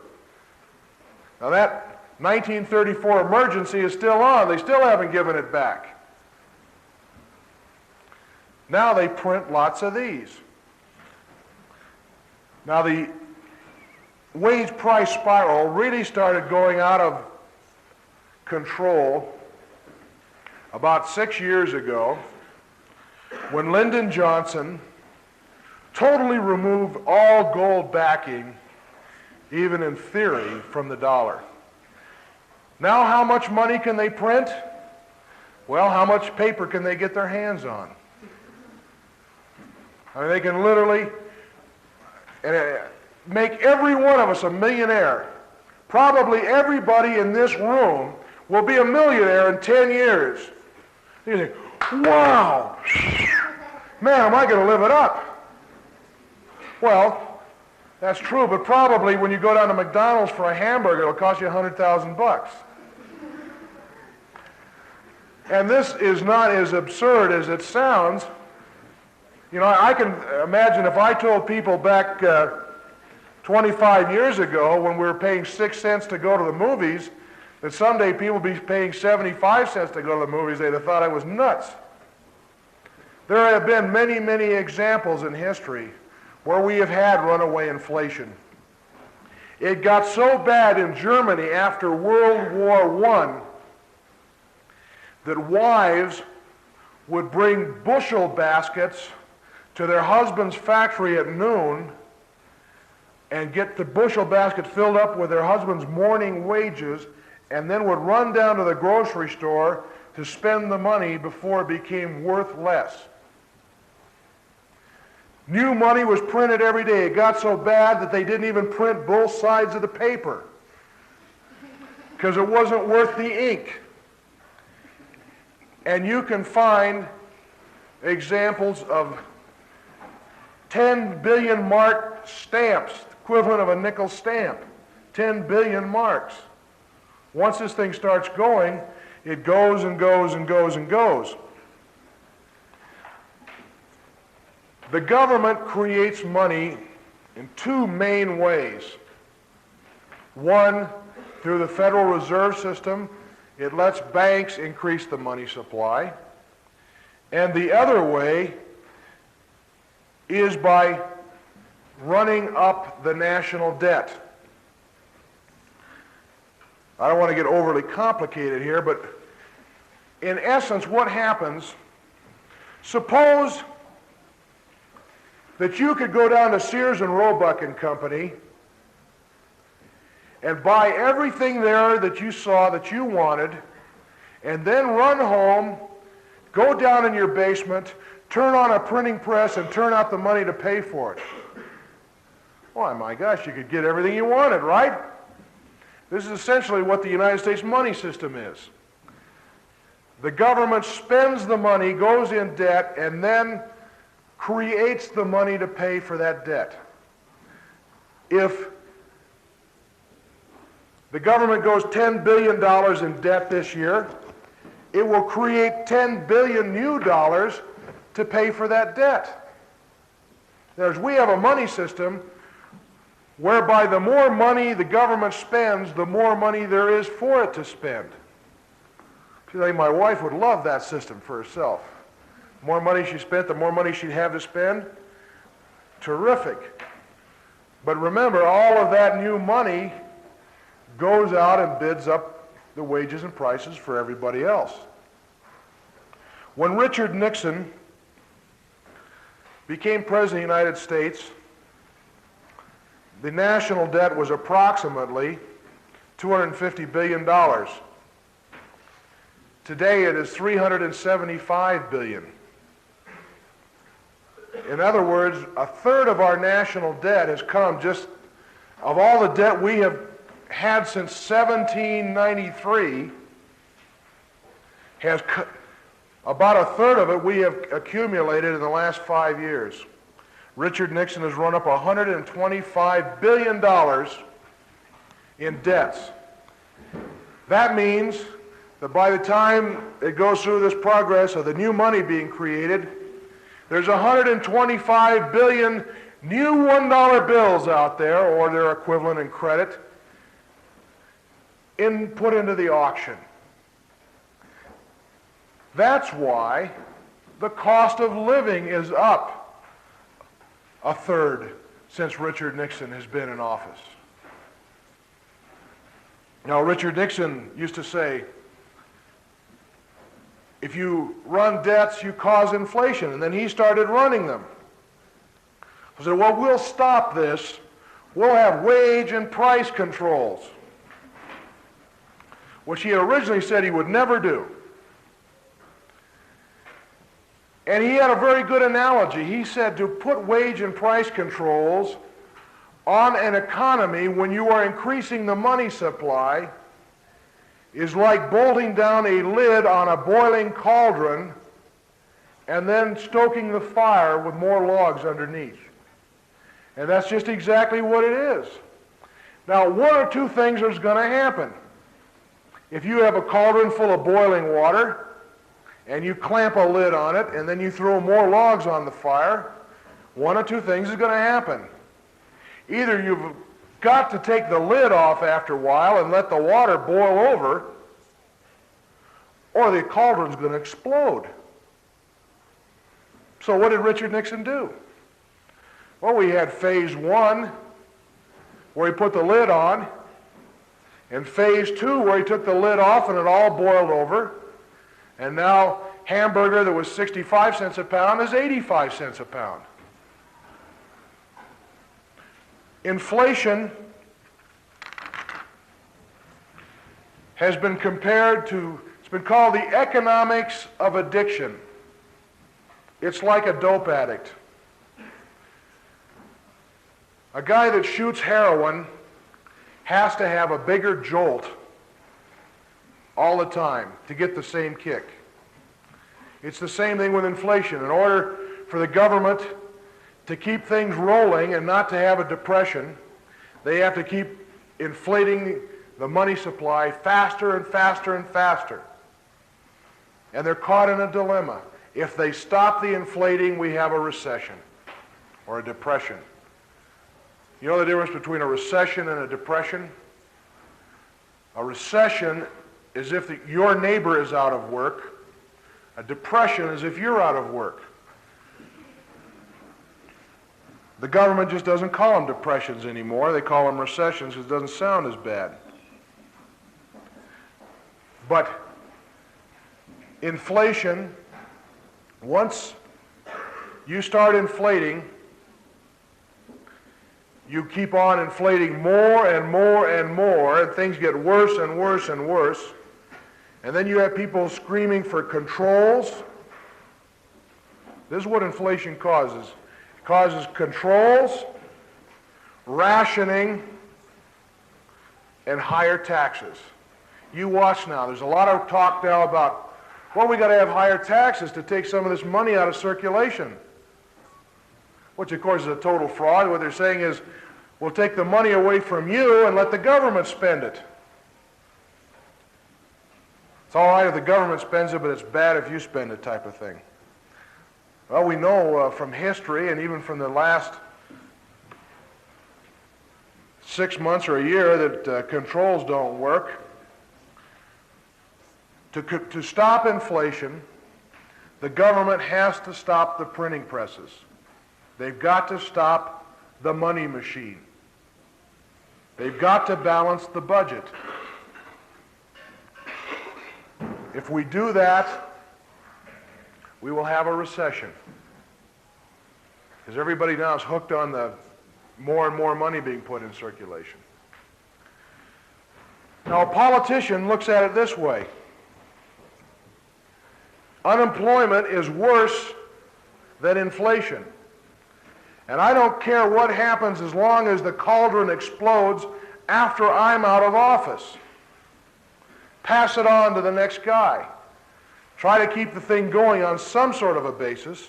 A: Now that 1934 emergency is still on. They still haven't given it back. Now they print lots of these. Now the wage price spiral really started going out of control about 6 years ago when Lyndon Johnson totally removed all gold backing, even in theory, from the dollar. Now how much money can they print? Well, how much paper can they get their hands on? I mean, they can literally make every one of us a millionaire. Probably everybody in this room will be a millionaire in 10 years. You think, wow, man, am I going to live it up? Well, that's true, but probably when you go down to McDonald's for a hamburger, it'll cost you $100,000. And this is not as absurd as it sounds. You know, I can imagine if I told people back 25 years ago when we were paying 6 cents to go to the movies, that someday people would be paying 75 cents to go to the movies, they'd have thought I was nuts. There have been many, many examples in history where we have had runaway inflation. It got so bad in Germany after World War I that wives would bring bushel baskets to their husband's factory at noon and get the bushel basket filled up with their husband's morning wages, and then would run down to the grocery store to spend the money before it became worth less. New money was printed every day. It got so bad that they didn't even print both sides of the paper because it wasn't worth the ink. And you can find examples of 10 billion mark stamps, equivalent of a nickel stamp, 10 billion marks. Once this thing starts going, it goes and goes and goes and goes. The government creates money in two main ways. One, through the Federal Reserve System, it lets banks increase the money supply. And the other way is by running up the national debt. I don't want to get overly complicated here, but in essence, what happens, suppose that you could go down to Sears and Roebuck and Company and buy everything there that you saw that you wanted, and then run home, go down in your basement, turn on a printing press, and turn out the money to pay for it. Why, my gosh, you could get everything you wanted, right? This is essentially what the United States money system is. The government spends the money, goes in debt, and then creates the money to pay for that debt. If the the government goes $10 billion in debt this year, it will create $10 billion new dollars to pay for that debt. Whereas we have a money system whereby the more money the government spends, the more money there is for it to spend. I think my wife would love that system for herself. The more money she spent, the more money she'd have to spend. Terrific. But remember, all of that new money goes out and bids up the wages and prices for everybody else. When Richard Nixon became President of the United States, the national debt was approximately $250 billion. Today it is $375 billion. In other words, a third of our national debt has come just, of all the debt we have had since 1793, about a third of it we have accumulated in the last 5 years. Richard Nixon has run up $125 billion in debts. That means that by the time it goes through this progress of the new money being created, there's 125 billion new $1 bills out there, or their equivalent in credit, put into the auction. That's why the cost of living is up a third since Richard Nixon has been in office. Now, Richard Nixon used to say, if you run debts, you cause inflation. And then he started running them. He said, well, we'll stop this. We'll have wage and price controls, which he originally said he would never do. And he had a very good analogy. He said to put wage and price controls on an economy when you are increasing the money supply is like bolting down a lid on a boiling cauldron and then stoking the fire with more logs underneath. And that's just exactly what it is. Now, one or two things is going to happen. If you have a cauldron full of boiling water and you clamp a lid on it and then you throw more logs on the fire, one or two things is going to happen. Either you've got to take the lid off after a while and let the water boil over, or the cauldron's going to explode. So what did Richard Nixon do? Well, we had phase one, where he put the lid on, and phase two, where he took the lid off and it all boiled over, and now hamburger that was 65 cents a pound is 85 cents a pound. Inflation has been compared to, it's been called the economics of addiction. It's like a dope addict. A guy that shoots heroin has to have a bigger jolt all the time to get the same kick. It's the same thing with inflation. In order for the government to keep things rolling and not to have a depression, they have to keep inflating the money supply faster and faster and faster. And they're caught in a dilemma. If they stop the inflating, we have a recession or a depression. You know the difference between a recession and a depression? A recession is if your neighbor is out of work. A depression is if you're out of work. The government just doesn't call them depressions anymore. They call them recessions because it doesn't sound as bad. But inflation, once you start inflating, you keep on inflating more and more and more, and things get worse and worse and worse. And then you have people screaming for controls. This is what inflation causes. It causes controls, rationing, and higher taxes. You watch now. There's a lot of talk now about, well, we got to have higher taxes to take some of this money out of circulation, which of course is a total fraud. What they're saying is, we'll take the money away from you and let the government spend it. It's all right if the government spends it, but it's bad if you spend it type of thing. Well, we know from history and even from the last 6 months or a year that controls don't work. To stop inflation, the government has to stop the printing presses. They've got to stop the money machine. They've got to balance the budget. If we do that, we will have a recession. Because everybody now is hooked on the more and more money being put in circulation. Now, a politician looks at it this way. Unemployment is worse than inflation. And I don't care what happens as long as the cauldron explodes after I'm out of office. Pass it on to the next guy. Try to keep the thing going on some sort of a basis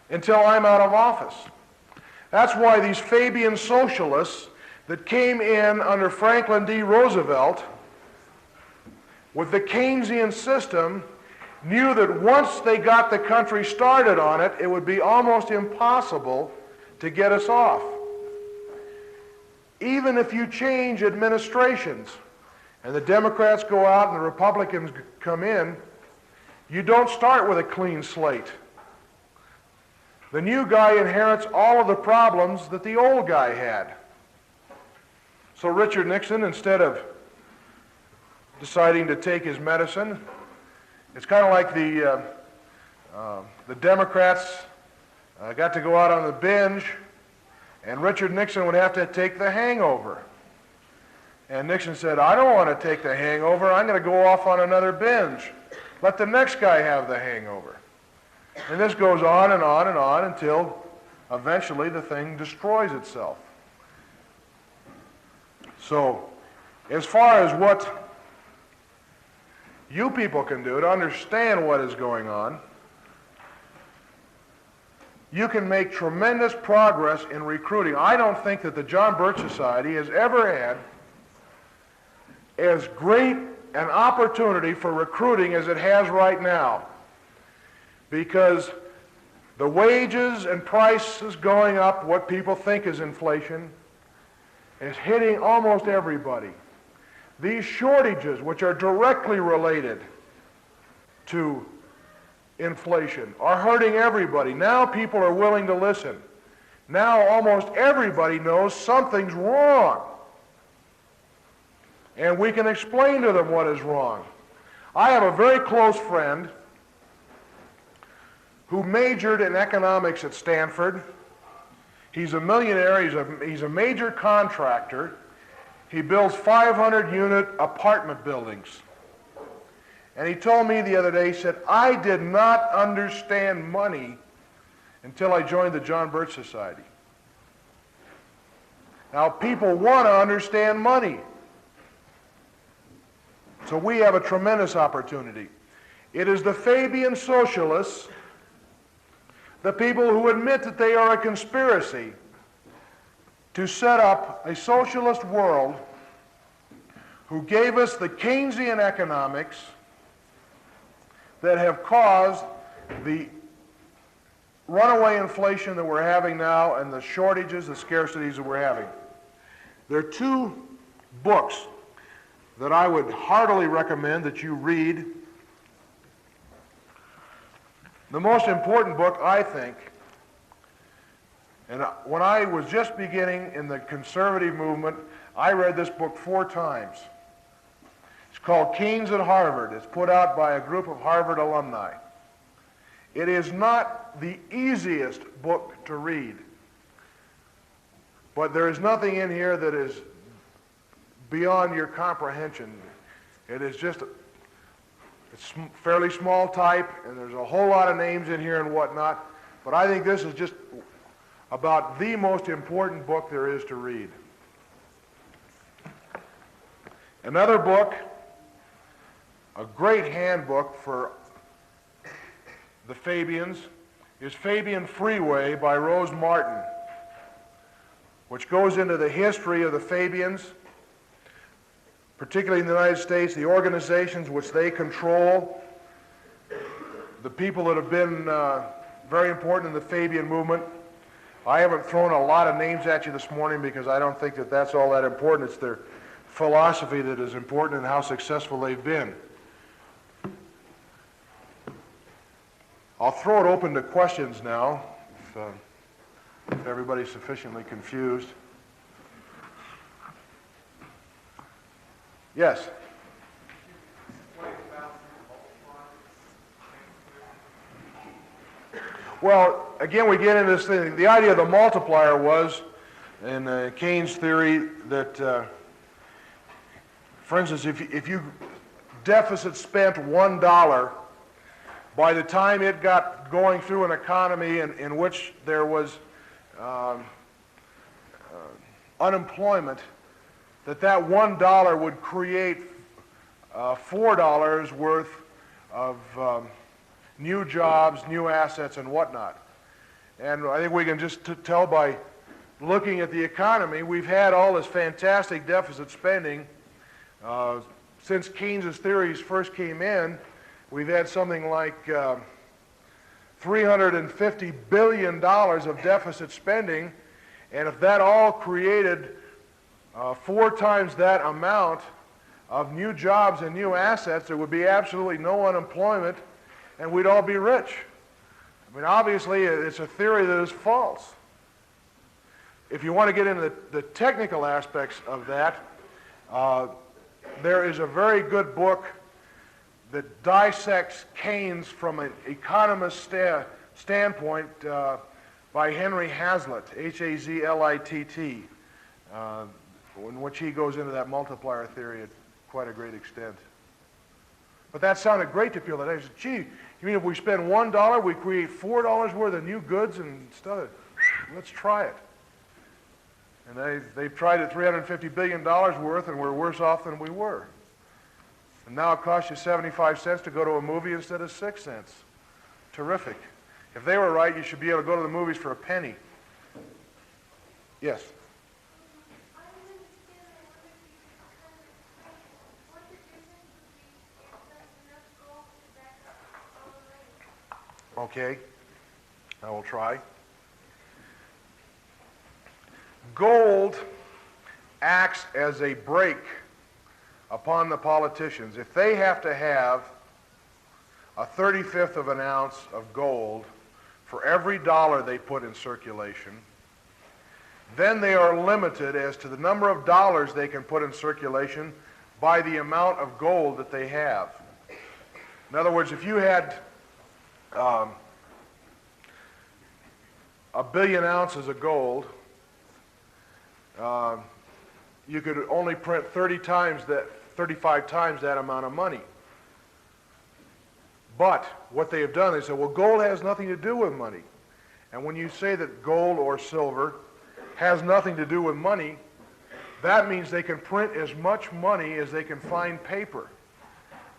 A: until I'm out of office. That's why these Fabian Socialists that came in under Franklin D. Roosevelt with the Keynesian system knew that once they got the country started on it, it would be almost impossible to get us off. Even if you change administrations and the Democrats go out and the Republicans come in, you don't start with a clean slate. The new guy inherits all of the problems that the old guy had. So Richard Nixon, instead of deciding to take his medicine, it's kind of like the Democrats got to go out on the binge, and Richard Nixon would have to take the hangover. And Nixon said, I don't want to take the hangover. I'm going to go off on another binge. Let the next guy have the hangover. And this goes on and on and on until eventually the thing destroys itself. So, as far as what you people can do to understand what is going on, you can make tremendous progress in recruiting. I don't think that the John Birch Society has ever had as great an opportunity for recruiting as it has right now, because the wages and prices going up, what people think is inflation, is hitting almost everybody. These shortages, which are directly related to inflation, are hurting everybody. Now people are willing to listen. Now almost everybody knows something's wrong. And we can explain to them what is wrong. I have a very close friend who majored in economics at Stanford. He's a millionaire. He's a major contractor. He builds 500-unit apartment buildings. And he told me the other day, he said, I did not understand money until I joined the John Birch Society. Now, people want to understand money. So we have a tremendous opportunity. It is the Fabian Socialists, the people who admit that they are a conspiracy to set up a socialist world, who gave us the Keynesian economics that have caused the runaway inflation that we're having now and the shortages, the scarcities that we're having. There are two books that I would heartily recommend that you read. The most important book, I think, and when I was just beginning in the conservative movement, I read this book 4 times. It's called Keynes at Harvard. It's put out by a group of Harvard alumni. It is not the easiest book to read, but there is nothing in here that is beyond your comprehension. It is just, it's fairly small type, and there's a whole lot of names in here and whatnot, but I think this is just about the most important book there is to read. Another book, a great handbook for the Fabians, is Fabian Freeway by Rose Martin, which goes into the history of the Fabians. particularly in the United States, the organizations which they control, the people that have been very important in the Fabian movement. I haven't thrown a lot of names at you this morning because I don't think that that's all that important. It's their philosophy that is important and how successful they've been. I'll throw it open to questions now, if everybody's sufficiently confused. Yes? Well, again, we get into this thing. The idea of the multiplier was, in Keynes' theory, that, for instance, if you deficit spent $1, by the time it got going through an economy in which there was unemployment, that $1 would create $4 worth of new jobs, new assets, and whatnot. And I think we can just tell by looking at the economy, we've had all this fantastic deficit spending. Since Keynes' theories first came in, we've had something like $350 billion of deficit spending, and if that all created 4 times that amount of new jobs and new assets, there would be absolutely no unemployment, and we'd all be rich. I mean, obviously, it's a theory that is false. If you want to get into the technical aspects of that, there is a very good book that dissects Keynes from an economist standpoint by Henry Hazlitt, H-A-Z-L-I-T-T, in which he goes into that multiplier theory at quite a great extent. But that sounded great to people. They said, gee, you mean if we spend $1, we create $4 worth of new goods and stuff? Let's try it. And they've tried it $350 billion worth, and we're worse off than we were. And now it costs you 75 cents to go to a movie instead of 6 cents. Terrific. If they were right, you should be able to go to the movies for a penny. Yes? Okay, I will try. Gold acts as a brake upon the politicians. If they have to have a 35th of an ounce of gold for every dollar they put in circulation, then they are limited as to the number of dollars they can put in circulation by the amount of gold that they have. In other words, if you had 1 billion ounces of gold, you could only print 35 times that amount of money. But what they have done, they said, well, gold has nothing to do with money. And when you say that gold or silver has nothing to do with money, that means they can print as much money as they can find paper.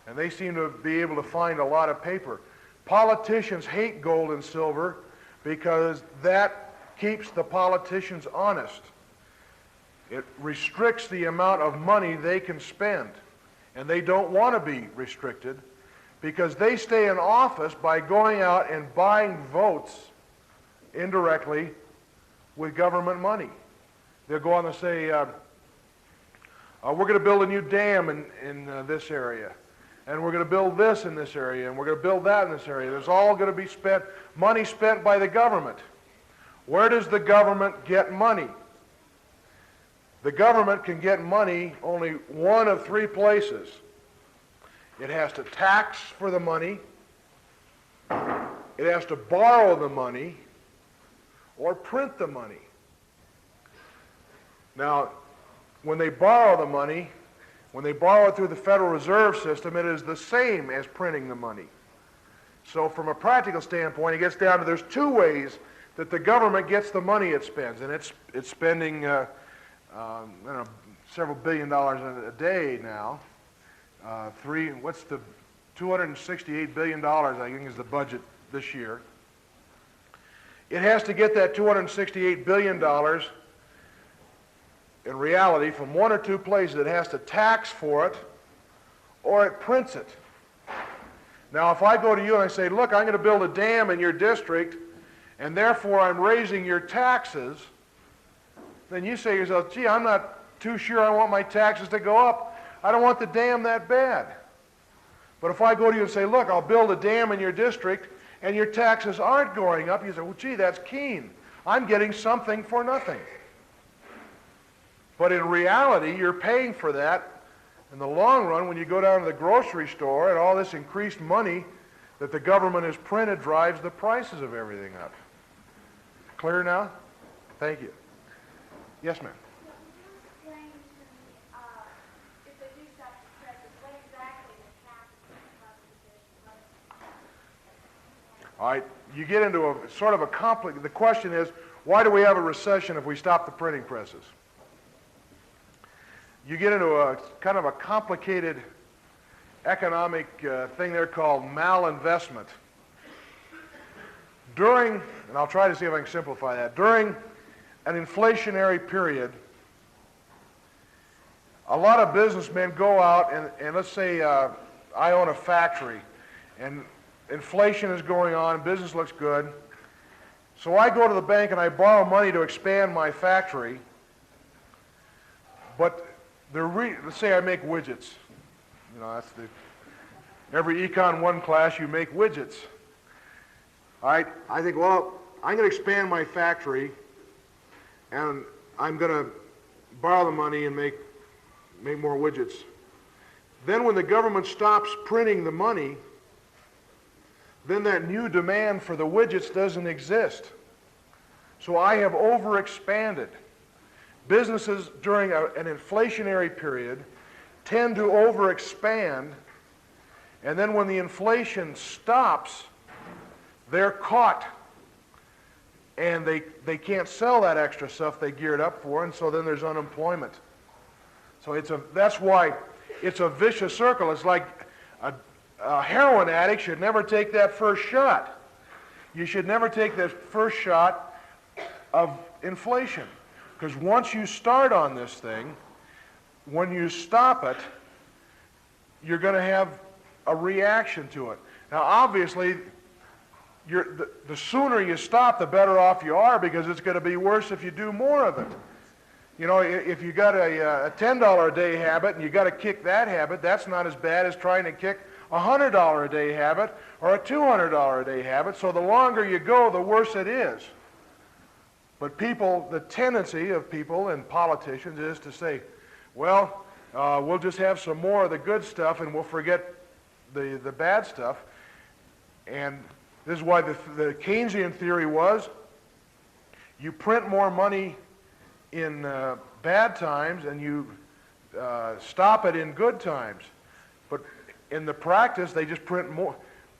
A: And they seem to be able to find a lot of paper. Politicians hate gold and silver because that keeps the politicians honest. It restricts the amount of money they can spend. And they don't want to be restricted because they stay in office by going out and buying votes indirectly with government money. They'll go on and say, we're going to build a new dam in this area. And we're going to build this in this area, and we're going to build that in this area. There's all going to be money spent by the government. Where does the government get money? The government can get money only one of 3 places. It has to tax for the money, it has to borrow the money, or print the money. Now, when they borrow the money, when they borrow it through the Federal Reserve System, it is the same as printing the money. So from a practical standpoint, it gets down to there's 2 ways that the government gets the money it spends, and it's spending several $billion a day now. $268 billion, I think, is the budget this year. It has to get that $268 billion in reality, from one or two places. It has to tax for it, or it prints it. Now, if I go to you and I say, look, I'm going to build a dam in your district, and therefore I'm raising your taxes, then you say to yourself, gee, I'm not too sure I want my taxes to go up. I don't want the dam that bad. But if I go to you and say, look, I'll build a dam in your district, and your taxes aren't going up, you say, well, gee, that's keen. I'm getting something for nothing. But in reality, you're paying for that in the long run when you go down to the grocery store and all this increased money that the government has printed drives the prices of everything up. Clear now? Thank you. Yes, ma'am.
B: Explain to me, if they do stop the presses, what exactly is happening?
A: All right, you get into a sort of a complex. The question is, why do we have a recession if we stop the printing presses? You get into a kind of a complicated economic thing there called malinvestment. During, and I'll try to see if I can simplify that, during an inflationary period, a lot of businessmen go out and let's say I own a factory and inflation is going on, business looks good. So I go to the bank and I borrow money to expand my factory, but let's say I make widgets. You know, that's every Econ 1 class you make widgets. All right, I think, well, I'm going to expand my factory and I'm going to borrow the money and make more widgets. Then when the government stops printing the money, then that new demand for the widgets doesn't exist. So I have overexpanded. Businesses during an inflationary period tend to overexpand, and then when the inflation stops, they're caught, and they can't sell that extra stuff they geared up for, and so then there's unemployment. So that's why it's a vicious circle. It's like a heroin addict should never take that first shot. You should never take that first shot of inflation. Because once you start on this thing, when you stop it, you're going to have a reaction to it. Now, obviously, the sooner you stop, the better off you are, because it's going to be worse if you do more of it. You know, if you got a $10 a day habit and you got to kick that habit, that's not as bad as trying to kick a $100 a day habit or a $200 a day habit. So the longer you go, the worse it is. But people, the tendency of people and politicians is to say, well, we'll just have some more of the good stuff and we'll forget the bad stuff. And this is why the Keynesian theory was, you print more money in bad times and you stop it in good times. But in the practice, they just print more.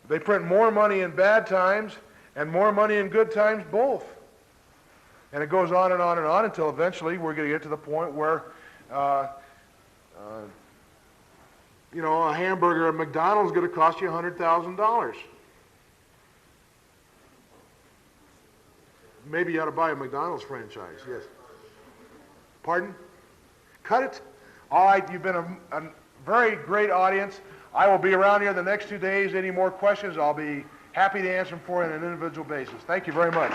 A: They print more money in bad times and more money in good times both. And it goes on and on and on until eventually we're going to get to the point where, you know, a hamburger at McDonald's is going to cost you $100,000. Maybe you ought to buy a McDonald's franchise, yes. Pardon? Cut it? All right, you've been a very great audience. I will be around here the next 2 days. Any more questions, I'll be happy to answer them for you on an individual basis. Thank you very much.